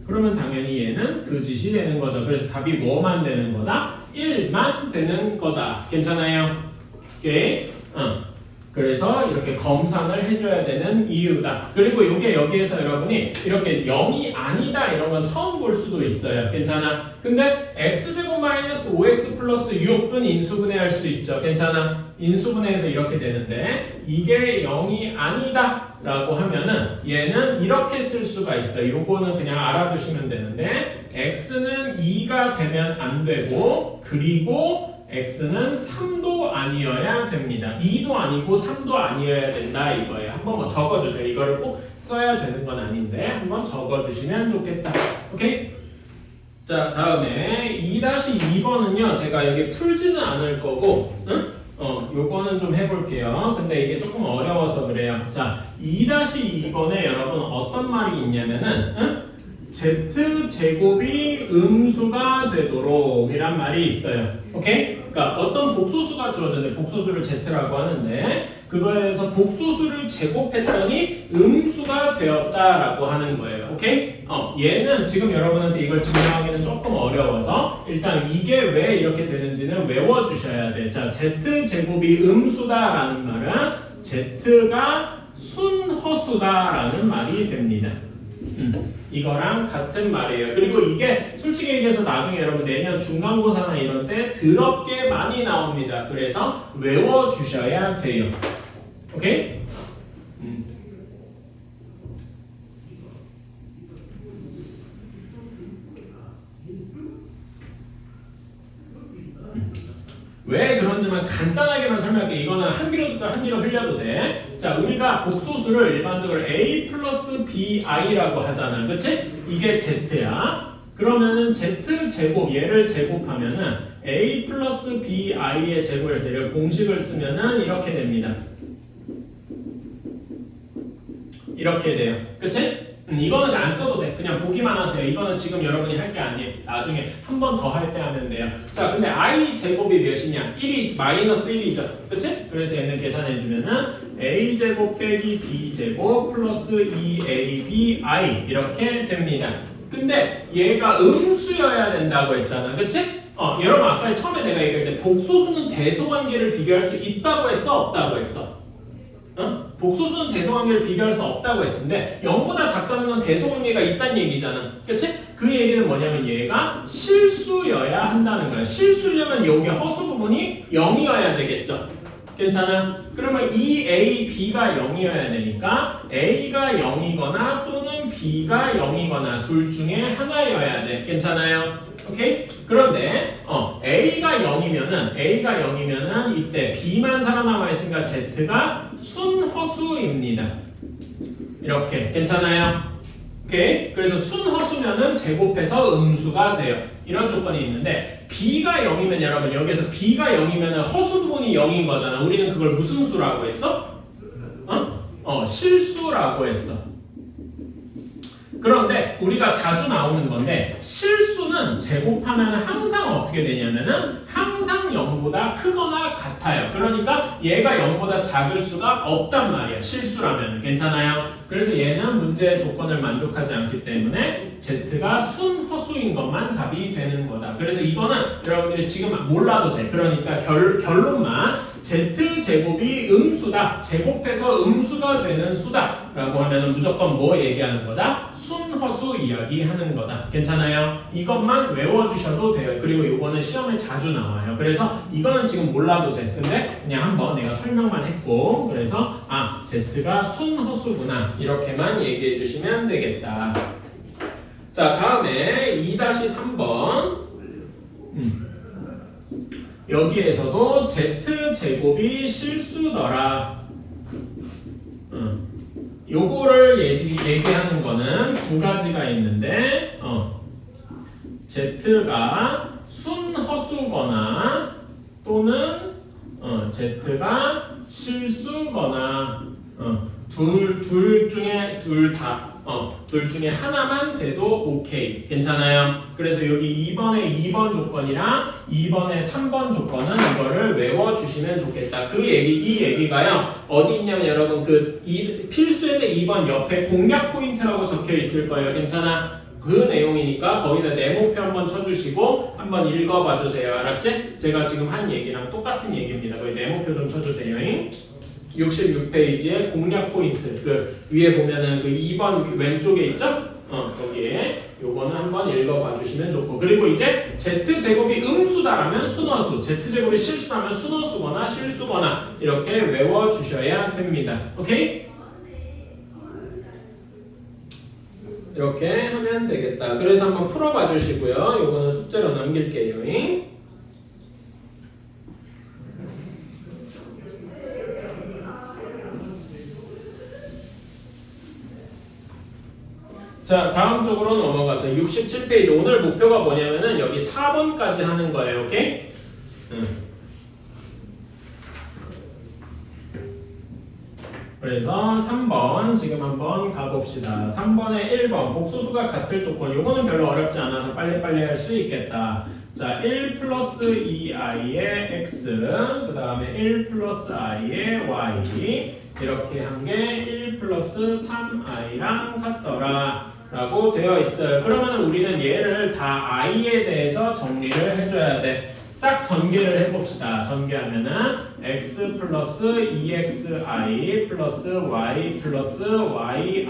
그러면 당연히 얘는 그 짓이 되는 거죠. 그래서 답이 뭐만 되는 거다? 1만 되는 거다. 괜찮아요? 오케이? 그래서 이렇게 검산을 해줘야 되는 이유다. 그리고 이게 여기에서 여러분이 이렇게 0이 아니다 이런 건 처음 볼 수도 있어요. 괜찮아? 근데 x제곱 마이너스 5x 플러스 6은 인수분해 할 수 있죠. 괜찮아? 인수분해해서 이렇게 되는데 이게 0이 아니다 라고 하면은 얘는 이렇게 쓸 수가 있어요. 요거는 그냥 알아두시면 되는데 x는 2가 되면 안 되고 그리고 x는 3도 아니어야 됩니다. 2도 아니고 3도 아니어야 된다 이거예요. 한번 뭐 적어주세요. 이거를 꼭 써야 되는 건 아닌데 한번 적어주시면 좋겠다. 오케이? 자, 다음에 2-2번은요 제가 여기 풀지는 않을 거고 요거는 좀 해볼게요. 근데 이게 조금 어려워서 그래요. 자, 2-2번에 여러분 어떤 말이 있냐면은 z제곱이 음수가 되도록 이란 말이 있어요. 오케이? 그러니까 어떤 복소수가 주어졌는데 복소수를 z라고 하는데 그거에서 복소수를 제곱했더니 음수가 되었다라고 하는 거예요. 오케이? 얘는 지금 여러분한테 이걸 증명하기는 조금 어려워서 일단 이게 왜 이렇게 되는지는 외워주셔야 돼. 자, z제곱이 음수다라는 말은 z가 순허수다라는 말이 됩니다. 이거랑 같은 말이에요. 그리고 이게 솔직히 얘기해서 나중에 여러분 내년 중간고사나 이런 때 더럽게 많이 나옵니다. 그래서 외워주셔야 돼요. 오케이? 왜 그런지만 간단하게만 설명할게. 이거는 한 귀로 듣고 한 귀로 흘려도 돼. 자, 우리가 복소수를 일반적으로 a 플러스 bi라고 하잖아. 그치? 이게 z야. 그러면은 z제곱, 얘를 제곱하면은 a 플러스 bi의 제곱을 해서 이렇게 공식을 쓰면은 이렇게 됩니다. 이렇게 돼요. 그치? 이거는 안 써도 돼. 그냥 보기만 하세요. 이거는 지금 여러분이 할 게 아니에요. 나중에 한 번 더 할 때 하면 돼요. 자, 근데 i 제곱이 몇이냐? 1이 마이너스 1이죠. 그치? 그래서 얘는 계산해주면은 a 제곱 빼기 b 제곱 플러스 2ab i 이렇게 됩니다. 근데 얘가 음수여야 된다고 했잖아. 그치? 여러분 아까 처음에 내가 얘기할 때 복소수는 대소관계를 비교할 수 있다고 했어? 없다고 했어? 복소수는 대소관계를 비교할 수 없다고 했는데 0보다 작다는 건 대소관계가 있다는 얘기잖아. 그치? 그 얘기는 뭐냐면 얘가 실수여야 한다는 거야. 실수려면 여기 허수 부분이 0이어야 되겠죠. 괜찮아? 그러면 이 A, B가 0이어야 되니까 A가 0이거나 또는 B가 0이거나 둘 중에 하나여야 돼. 괜찮아요? 오케이? 그런데 A가 0이면은 이때 B만 살아남아 있으니까 Z가 순허수입니다. 이렇게 괜찮아요? 오케이? 그래서 순허수면은 제곱해서 음수가 돼요. 이런 조건이 있는데 B가 0이면 여러분 여기서 B가 0이면 허수 부분이 0인 거잖아. 우리는 그걸 무슨 수라고 했어? 실수라고 했어. 그런데 우리가 자주 나오는 건데 실수는 제곱하면 항상 어떻게 되냐면은 항상 0보다 크거나 같아요. 그러니까 얘가 0보다 작을 수가 없단 말이야. 실수라면. 괜찮아요? 그래서 얘는 문제의 조건을 만족하지 않기 때문에 Z가 순허수인 것만 답이 되는 거다. 그래서 이거는 여러분들이 지금 몰라도 돼. 그러니까 결론만 Z제곱이 음수다. 제곱해서 음수가 되는 수다. 라고 하면은 무조건 뭐 얘기하는 거다? 순허수 이야기하는 거다. 괜찮아요? 이것만 외워주셔도 돼요. 그리고 이거는 시험에 자주 나와요. 그래서 이거는 지금 몰라도 돼. 근데 그냥 한번 내가 설명만 했고 그래서 Z가 순허수구나. 이렇게만 얘기해 주시면 되겠다. 자, 다음에 2-3번 여기에서도 Z제곱이 실수더라. 요거를 얘기하는 거는 두 가지가 있는데 Z가 순허수거나 또는 Z가 실수거나 둘 중에 하나만 돼도 오케이. 괜찮아요? 그래서 여기 2번의 2번 조건이랑 2번의 3번 조건은 이거를 외워주시면 좋겠다. 이 얘기가요. 어디 있냐면 여러분 필수에대 2번 옆에 공략 포인트라고 적혀 있을 거예요. 괜찮아? 그 내용이니까 거기다 네모표 한번 쳐주시고 한번 읽어봐 주세요. 알았지? 제가 지금 한 얘기랑 똑같은 얘기입니다. 거기 네모표 좀 쳐주세요. 66페이지에 공략 포인트 위에 보면은 2번 왼쪽에 있죠? 거기에 요거는 한번 읽어봐 주시면 좋고 그리고 이제 Z제곱이 음수다라면 순허수 Z제곱이 실수라면 순허수거나 실수거나 이렇게 외워주셔야 됩니다. 오케이? 이렇게 하면 되겠다. 그래서 한번 풀어봐 주시고요. 요거는 숙제로 남길게요. 자, 다음 쪽으로 넘어가서 67페이지. 오늘 목표가 뭐냐면은 여기 4번까지 하는 거예요. 오케이? 그래서 3번 지금 한번 가봅시다. 3번에 1번 복소수가 같을 조건. 요거는 별로 어렵지 않아서 빨리빨리 할 수 있겠다. 자, 1 플러스 2i의 x, 그 다음에 1 플러스 i의 y, 이렇게 한 게 1 플러스 3i랑 같더라 라고 되어 있어요. 그러면 우리는 얘를 다 i에 대해서 정리를 해줘야 돼. 싹 전개를 해봅시다. 전개하면은 x 플러스 2xi 플러스 y 플러스 yi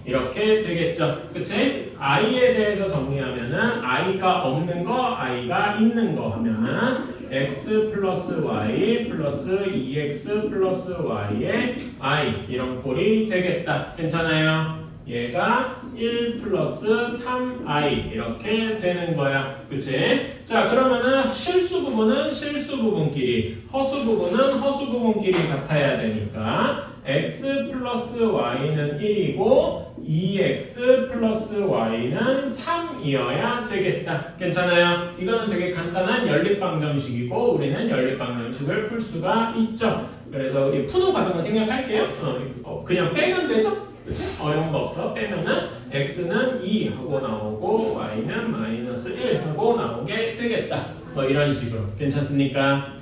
이렇게 되겠죠. 그치? i에 대해서 정리하면은 i가 없는 거, i가 있는 거 하면은 x 플러스 y 플러스 2x 플러스 y의 i 이런 꼴이 되겠다. 괜찮아요? 얘가 1 플러스 3i 이렇게 되는 거야. 그치? 자, 그러면은 실수 부분은 실수 부분끼리, 허수 부분은 허수 부분끼리 같아야 되니까 x 플러스 y는 1이고 2x 플러스 y는 3이어야 되겠다. 괜찮아요? 이거는 되게 간단한 연립방정식이고 우리는 연립방정식을 풀 수가 있죠. 그래서 우리 푸는 과정을 생략할게요. 그냥 빼면 되죠? 그치? 어려운 거 없어. 빼면은 x는 2 하고 나오고 y는 마이너스 1 하고 나오게 되겠다. 뭐 이런 식으로. 괜찮습니까?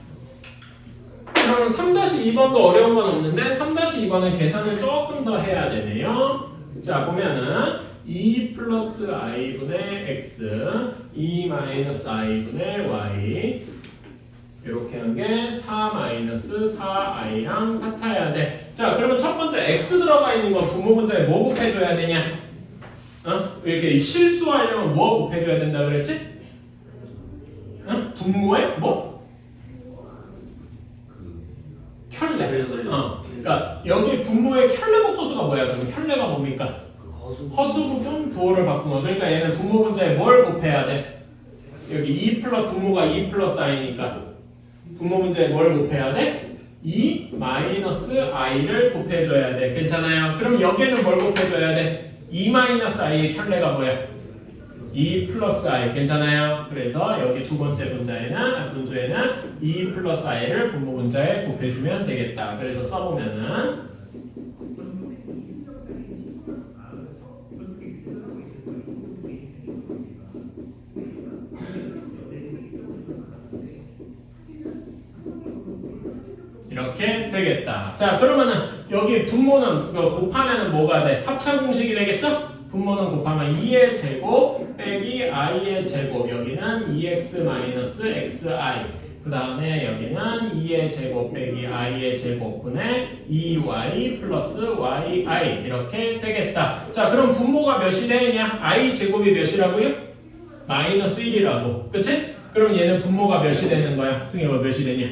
그럼 3-2번도 어려운 건 없는데 3-2번은 계산을 조금 더 해야 되네요. 자, 보면은 2 플러스 i분의 x 2 마이너스 i분의 y 이렇게 한 게 4 마이너스 4i랑 같아야 돼. 자, 그러면 첫 번째 x 들어가 있는 거 분모 분자에 뭐 곱해줘야 되냐? 이렇게 실수하려면 뭐 곱해줘야 된다 그랬지? 분모에 뭐? 켤레. 그러니까 여기 분모의 켤레 복소수가 뭐야? 그러면 켤레가 뭡니까? 허수 부분 부호를 바꾸면 그러니까 얘는 분모 분자에 뭘 곱해야 돼? 여기 2 플러스 분모가 2 플러스 i니까 분모 문제에 뭘 곱해야 돼? 2 마이너스 i를 곱해줘야 돼. 괜찮아요? 그럼 여기에는 뭘 곱해줘야 돼? 2 마이너스 i의 켤레가 뭐야? 2 플러스 i. 괜찮아요? 그래서 여기 두 번째 분수에는 2 플러스 i를 분모 문자에 곱해주면 되겠다. 그래서 써보면은 이렇게 되겠다. 자, 그러면은 여기 분모는 곱하면은 뭐가 돼? 합차 공식이 되겠죠? 분모는 곱하면 2의 제곱 빼기 i의 제곱 여기는 2x 마이너스 xi 그 다음에 여기는 2의 제곱 빼기 i의 제곱분의 2y 플러스 yi 이렇게 되겠다. 자, 그럼 분모가 몇이 되냐? i 제곱이 몇이라고요? 마이너스 1이라고. 그치? 그럼 얘는 분모가 몇이 되는 거야? 승희가 몇이 되냐?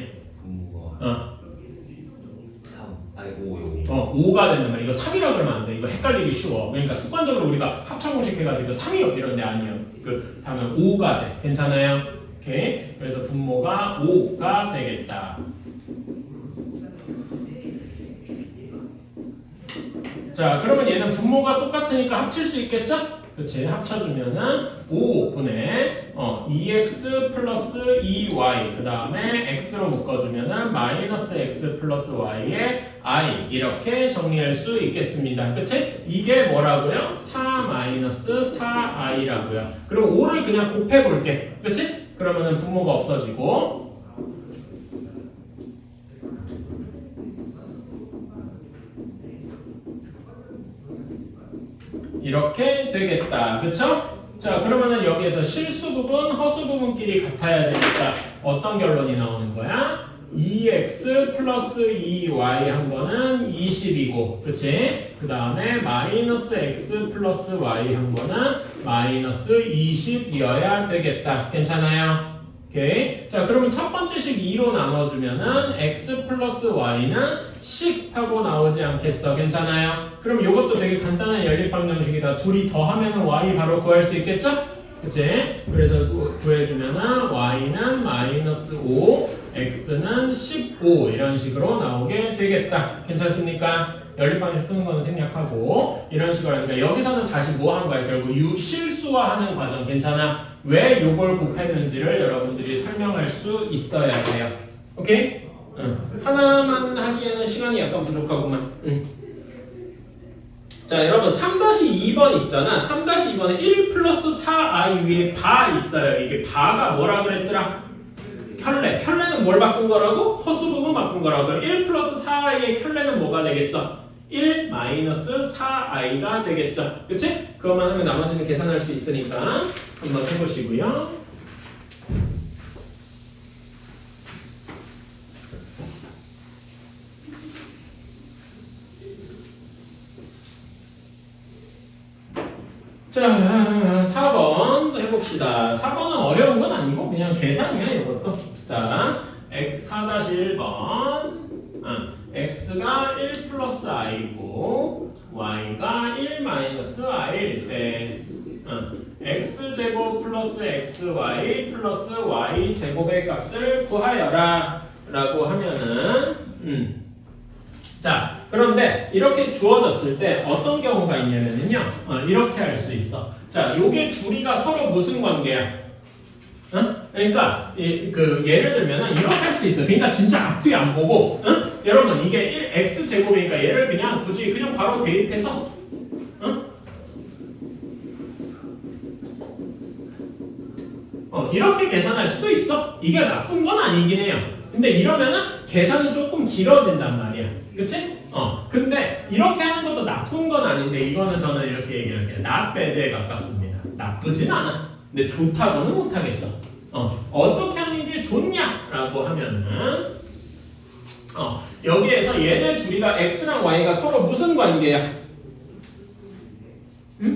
분모가 5가 되는 거야. 이거 3이라고 그러면 안 돼. 이거 헷갈리기 쉬워. 그러니까 습관적으로 우리가 합차공식 해가지고 3이요 이런데 아니에요. 다음에 5가 돼. 괜찮아요? 오케이. 그래서 분모가 5가 되겠다. 자, 그러면 얘는 분모가 똑같으니까 합칠 수 있겠죠? 그치? 합쳐주면은 5분의 2x 플러스 2y 그 다음에 x로 묶어주면은 마이너스 x 플러스 y의 i 이렇게 정리할 수 있겠습니다. 그치? 이게 뭐라고요? 4 마이너스 4i라고요. 그럼 5를 그냥 곱해볼게. 그치? 그러면은 분모가 없어지고 이렇게 되겠다. 그쵸? 자, 그러면은 여기에서 실수 부분, 허수 부분끼리 같아야 되니까 어떤 결론이 나오는 거야? 2x 플러스 2y 한 거는 20이고, 그치? 그 다음에 마이너스 x 플러스 y 한 거는 마이너스 20이어야 되겠다. 괜찮아요? 오케이. 자, 그러면 첫 번째 식 2로 나눠주면은 x 플러스 y는 10 하고 나오지 않겠어. 괜찮아요? 그럼 이것도 되게 간단한 연립방정식이다. 둘이 더하면은 y 바로 구할 수 있겠죠? 그치? 그래서 구해주면은 y는 마이너스 5, x는 15 이런 식으로 나오게 되겠다. 괜찮습니까? 연립방정식 푸는 거는 생략하고 이런 식으로 하니까 여기서는 다시 뭐 한 거야? 결국 실수화하는 과정. 괜찮아? 왜 요걸 곱했는지를 여러분들이 설명할 수 있어야 돼요. 오케이? 하나만 하기에는 시간이 약간 부족하구만. 자, 자, 여러분 3-2번 있잖아. 3-2번에 1 플러스 4i 위에 바 있어요. 이게 바가 뭐라 그랬더라? 켤레. 켤레는 뭘 바꾼 거라고? 허수 부분 바꾼 거라고. 그럼 1 플러스 4i의 켤레는 뭐가 되겠어? 1 마이너스 4i가 되겠죠. 그치? 그것만 하면 나머지는 계산할 수 있으니까 한번 해보시고요. 자, 4번 해봅시다. 4번은 어려운 건 아니고 그냥 계산이야 이것도. 자, 4-1번 x가 1 플러스 i고 y가 1 마이너스 i일 때 x제곱 플러스 xy 플러스 y제곱의 값을 구하여라 라고 하면은 자, 그런데 이렇게 주어졌을 때 어떤 경우가 있냐면요. 이렇게 할 수 있어. 자, 요게 둘이가 서로 무슨 관계야? 그러니까 예를 들면 이렇게 할 수도 있어요. 그러니까 진짜 앞뒤 안 보고, 여러분 이게 1x 제곱이니까 얘를 그냥 굳이 그냥 바로 대입해서, 이렇게 계산할 수도 있어. 이게 나쁜 건 아니긴 해요. 근데 이러면은 계산이 조금 길어진단 말이야. 그치? 근데 이렇게 하는 것도 나쁜 건 아닌데 이거는 저는 이렇게 얘기할게요. not bad에 가깝습니다. 나쁘진 않아. 근데 좋다고는 못하겠어. 어떻게 하는 게 좋냐라고 하면은 여기에서 얘네 둘이가 x랑 y가 서로 무슨 관계야?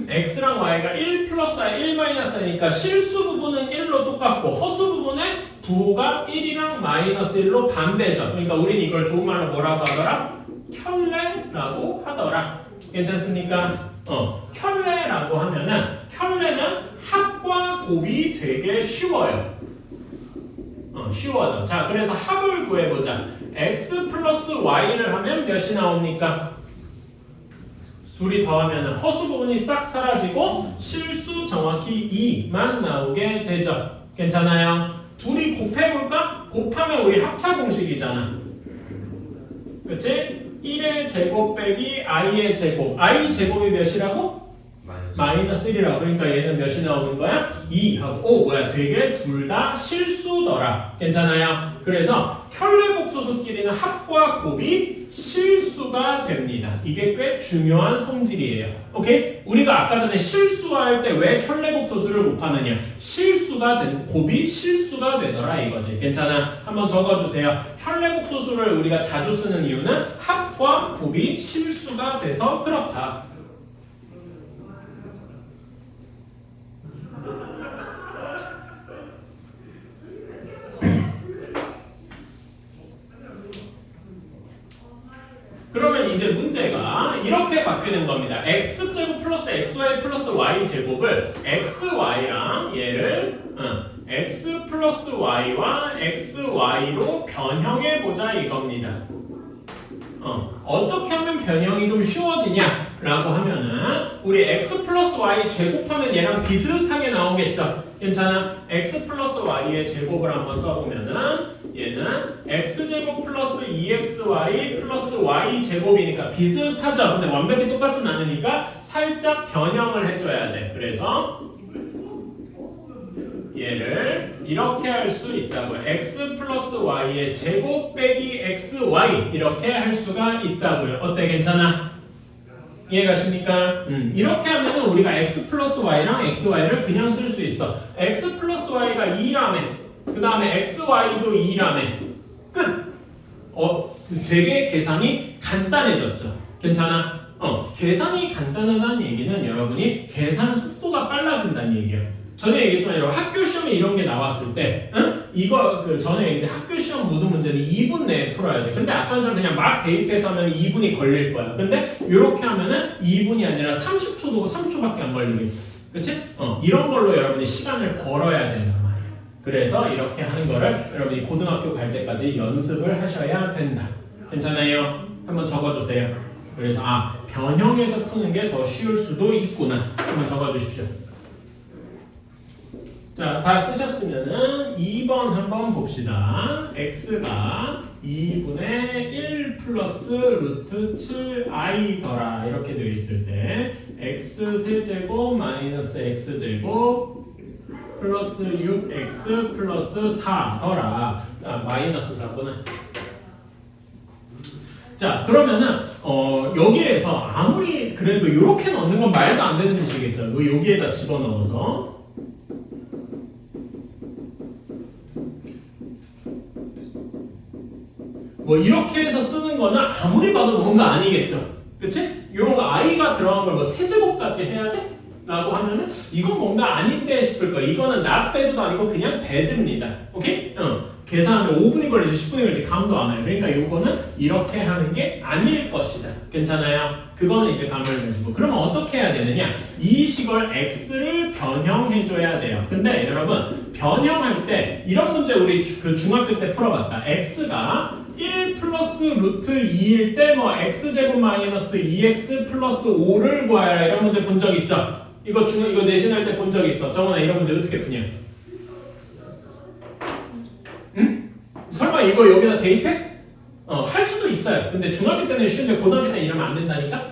x랑 y가 1 플러스 i, 1 마이너스 i니까 실수 부분은 1로 똑같고 허수 부분의 부호가 1이랑 마이너스 1로 반대죠. 그러니까 우린 이걸 좋은 말로 뭐라고 하더라? 켤레라고 하더라. 괜찮습니까? 켤레라고 하면은 켤레는 합과 곱이 되게 쉬워요. 쉬워져. 자, 그래서 합을 구해보자. x 플러스 y를 하면 몇이 나옵니까? 둘이 더하면 허수 부분이 싹 사라지고 실수 정확히 2만 나오게 되죠. 괜찮아요? 둘이 곱해볼까? 곱하면 우리 합차 공식이잖아. 그치? 1의 제곱 빼기 i의 제곱. i 제곱이 몇이라고? 마이너스 1이라고. 그러니까 얘는 몇이 나오는 거야? 2 하고 뭐야? 되게 둘 다 실수더라. 괜찮아요? 그래서 켤레복소수끼리는 합과 곱이 실수가 됩니다. 이게 꽤 중요한 성질이에요. 오케이? 우리가 아까 전에 실수할 때 왜 켤레복소수를 곱하느냐? 곱이 실수가 되더라 이거지. 괜찮아? 한번 적어주세요. 켤레복소수를 우리가 자주 쓰는 이유는 합과 곱이 실수가 돼서 그렇다. 그러면 이제 문제가 이렇게 바뀌는 겁니다. x제곱 플러스 xy 플러스 y제곱을 xy랑 얘를 x 플러스 y와 xy로 변형해보자 이겁니다. 어떻게 하면 변형이 좀 쉬워지냐라고 하면은 우리 x 플러스 y 제곱하면 얘랑 비슷하게 나오겠죠. 괜찮아? x 플러스 y의 제곱을 한번 써보면은 얘는 x제곱 플러스 2xy 플러스 y제곱이니까 비슷하죠. 근데 완벽히 똑같진 않으니까 살짝 변형을 해줘야 돼. 그래서 얘를 이렇게 할 수 있다고요. x 플러스 y의 제곱 빼기 xy 이렇게 할 수가 있다고요. 어때? 괜찮아? 이해가십니까? 이렇게 하면 우리가 x 플러스 y랑 xy를 그냥 쓸 수 있어. x 플러스 y가 2라며 그 다음에 xy도 2라며 끝! 되게 계산이 간단해졌죠. 괜찮아? 계산이 간단하다는 얘기는 여러분이 계산 속도가 빨라진다는 얘기예요. 전에 얘기했지만 여러분 학교 시험에 이런 게 나왔을 때 이거 전에 얘기했는데 학교 시험 모든 문제는 2분 내에 풀어야 돼. 근데 아까처럼 그냥 막 대입해서 하면 2분이 걸릴 거야. 근데 이렇게 하면은 2분이 아니라 30초도 3초밖에 안 걸리겠지. 그치? 이런 걸로 여러분이 시간을 벌어야 된단 말이야. 그래서 이렇게 하는 거를 여러분이 고등학교 갈 때까지 연습을 하셔야 된다. 괜찮아요? 한번 적어주세요. 그래서 변형해서 푸는 게 더 쉬울 수도 있구나. 한번 적어주십시오. 자, 다 쓰셨으면은 2번 한번 봅시다. x가 2분의 1 플러스 루트 7i더라 이렇게 되어 있을 때 x 세제곱 마이너스 x제곱 플러스 6x 플러스 4더라. 마이너스 4구나. 자, 그러면은 여기에서 아무리 그래도 이렇게 넣는 건 말도 안 되는 짓이겠죠. 뭐 여기에다 집어넣어서 뭐 이렇게 해서 쓰는 거는 아무리 봐도 뭔가 아니겠죠. 그치? 이런 거 i가 들어간 걸 뭐 세제곱까지 해야 돼? 라고 하면은 이건 뭔가 아닌데 싶을 거야. 이거는 not bad도 아니고 그냥 bad입니다. 오케이? 계산하면 5분이 걸리지 10분이 걸리지 감도 안 와요. 그러니까 이거는 이렇게 하는 게 아닐 것이다. 괜찮아요? 그거는 이제 감을 가지고. 그러면 어떻게 해야 되느냐? 이 식을 x를 변형해줘야 돼요. 근데 여러분 변형할 때 이런 문제 우리 그 중학교 때 풀어봤다. x가 1 플러스 루트 2일 때 뭐 x제곱 마이너스 2x 플러스 5를 구하라 이런 문제 본 적 있죠? 이거 내신할 때 본 적 있어. 정원아 이런 문제 어떻게 푸냐? 응? 설마 이거 여기다 대입해? 할 수도 있어요. 근데 중학교 때는 쉬운데 고등학교 때는 이러면 안 된다니까?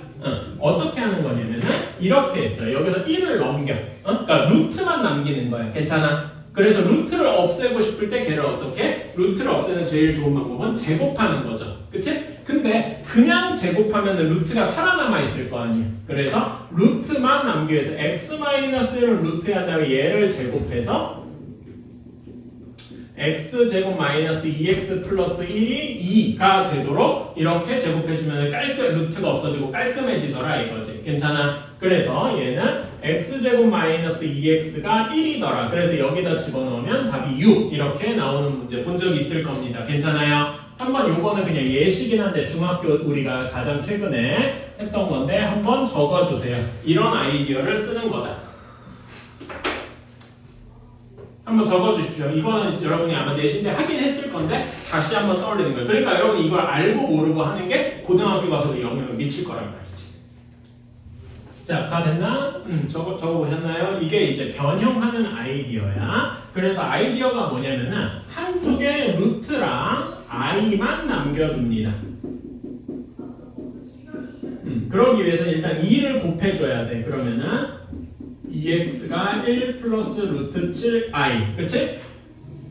어떻게 하는 거냐면은 이렇게 했어요. 여기서 1을 넘겨. 그러니까 루트만 남기는 거야. 괜찮아? 그래서 루트를 없애고 싶을 때 걔를 어떻게? 루트를 없애는 제일 좋은 방법은 제곱하는 거죠. 그치? 근데 그냥 제곱하면 루트가 살아남아 있을 거 아니에요. 그래서 루트만 남기기 위해서 x-1을 루트한 다음에 얘를 제곱해서 x제곱 마이너스 2x 플러스 1이 2가 되도록 이렇게 제곱해주면 루트가 없어지고 깔끔해지더라 이거지. 괜찮아? 그래서 얘는 x제곱 마이너스 2x가 1이더라. 그래서 여기다 집어넣으면 답이 6 이렇게 나오는 문제 본 적 있을 겁니다. 괜찮아요? 한번 요거는 그냥 예시긴 한데 중학교 우리가 가장 최근에 했던 건데 한번 적어주세요. 이런 아이디어를 쓰는 거다. 한번 적어주십시오. 이거는 여러분이 아마 내신 때 하긴 했을 건데 다시 한번 떠올리는 거예요. 그러니까 여러분 이걸 알고 모르고 하는 게 고등학교 가서도 영향을 미칠 거란 말이지. 자, 다 됐나? 적어보셨나요? 이게 이제 변형하는 아이디어야. 그래서 아이디어가 뭐냐면은 한쪽에 루트랑 i만 남겨둡니다. 그러기 위해서는 일단 2를 곱해줘야 돼. 그러면은 2x가 1 플러스 루트 7i 그치?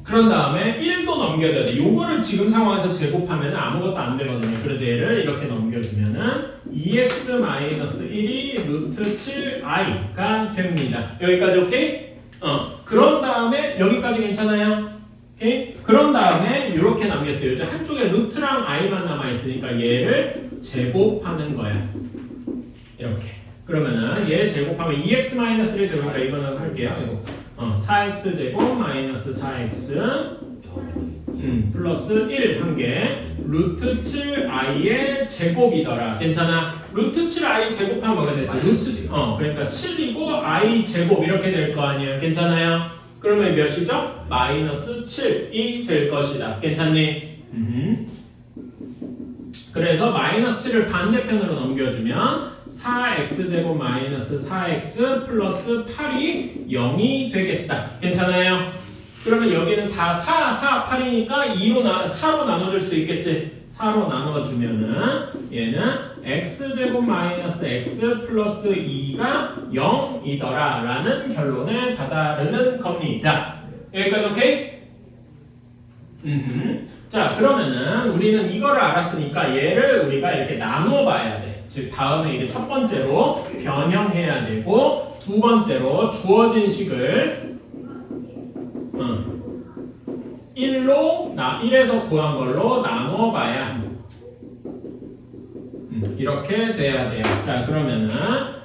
그런 다음에 1도 넘겨줘야 돼. 요거를 지금 상황에서 제곱하면 아무것도 안 되거든요. 그래서 얘를 이렇게 넘겨주면은 2x 마이너스 1이 루트 7i가 됩니다. 여기까지 오케이? 그런 다음에 여기까지 괜찮아요? 오케이? 그런 다음에 이렇게 남겼어요. 이제 한쪽에 루트랑 i만 남아있으니까 얘를 제곱하는 거야. 이렇게. 그러면은 얘 제곱하면 2x-1을 제곱하니까 이거는 할게요. 4x 제곱 마이너스 4x 플러스 1 한 개 루트 7i의 제곱이더라. 괜찮아? 루트 7i 제곱하면 뭐가 됐어? 루트 그러니까 7이고 i 제곱 이렇게 될 거 아니에요. 괜찮아요? 그러면 몇이죠? 마이너스 7이 될 것이다. 괜찮니? 그래서 마이너스 7을 반대편으로 넘겨주면 4x제곱 마이너스 4x 플러스 8이 0이 되겠다. 괜찮아요? 그러면 여기는 다 4, 8이니까 4로 나눠줄 수 있겠지? 4로 나눠주면은 얘는 x제곱 마이너스 x 플러스 2가 0이더라 라는 결론에 다다르는 겁니다. 여기까지 오케이? 자, 그러면은 우리는 이거를 알았으니까 얘를 우리가 이렇게 나누어 봐야 돼. 즉 다음에 이게 첫 번째로 변형해야 되고 두 번째로 주어진 식을 1에서 구한 걸로 나누어 봐야 이렇게 돼야 돼요. 자, 그러면은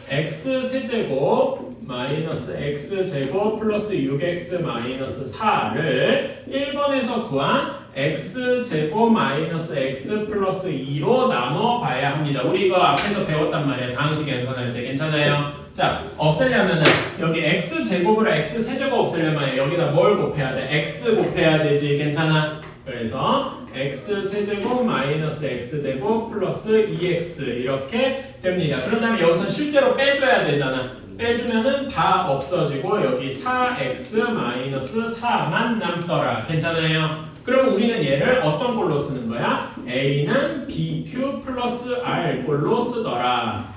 x 세제곱 마이너스 x제곱 플러스 6x 마이너스 4를 1번에서 구한 x제곱 마이너스 x 플러스 2로 나눠 봐야 합니다. 우리 이거 앞에서 배웠단 말이에요. 다항식 연산할 때. 괜찮아요? 자, 없애려면은 여기 x제곱을 x세제곱 없애려면 여기다 뭘 곱해야 돼? x 곱해야 되지. 괜찮아? 그래서 x세제곱 마이너스 x제곱 플러스 2x 이렇게 됩니다. 그런 다음에 여기서 실제로 빼줘야 되잖아. 빼주면은 다 없어지고 여기 4x-4만 남더라. 괜찮아요? 그럼 우리는 얘를 어떤 꼴로 쓰는 거야? a는 bq 플러스 r 꼴로 쓰더라.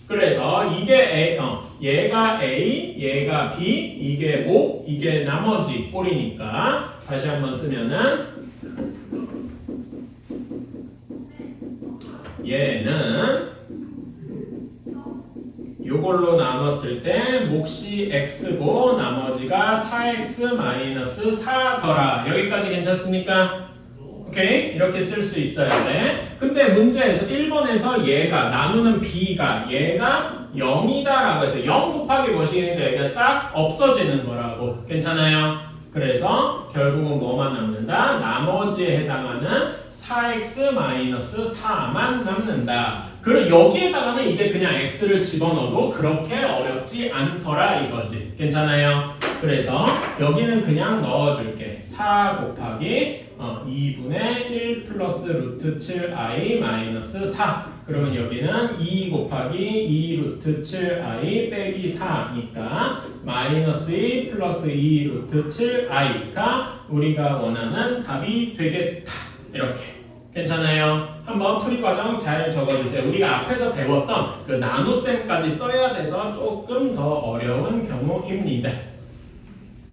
그래서 이게 얘가 a, 얘가 b, 이게 목, 이게 나머지 꼴이니까 다시 한번 쓰면은 얘는 요걸로 나눴을 때 몫이 x고 나머지가 4x-4더라. 여기까지 괜찮습니까? 오케이? 이렇게 쓸 수 있어야 돼. 근데 문제에서 1번에서 얘가 나누는 b가 얘가 0이다 라고 해서 0 곱하기 뭐시니까 얘가 싹 없어지는 거라고. 괜찮아요? 그래서 결국은 뭐만 남는다? 나머지에 해당하는 4x-4만 남는다. 그리고 여기에다가는 이제 그냥 x를 집어넣어도 그렇게 어렵지 않더라 이거지. 괜찮아요? 그래서 여기는 그냥 넣어줄게. 4 곱하기 2분의 1 플러스 루트 7i 마이너스 4. 그러면 여기는 2 곱하기 2 루트 7i 빼기 4니까 마이너스 2 플러스 2 루트 7i가 우리가 원하는 답이 되겠다. 이렇게. 괜찮아요? 한번 풀이 과정 잘 적어주세요. 우리가 앞에서 배웠던 그 나눗셈까지 써야 돼서 조금 더 어려운 경우입니다.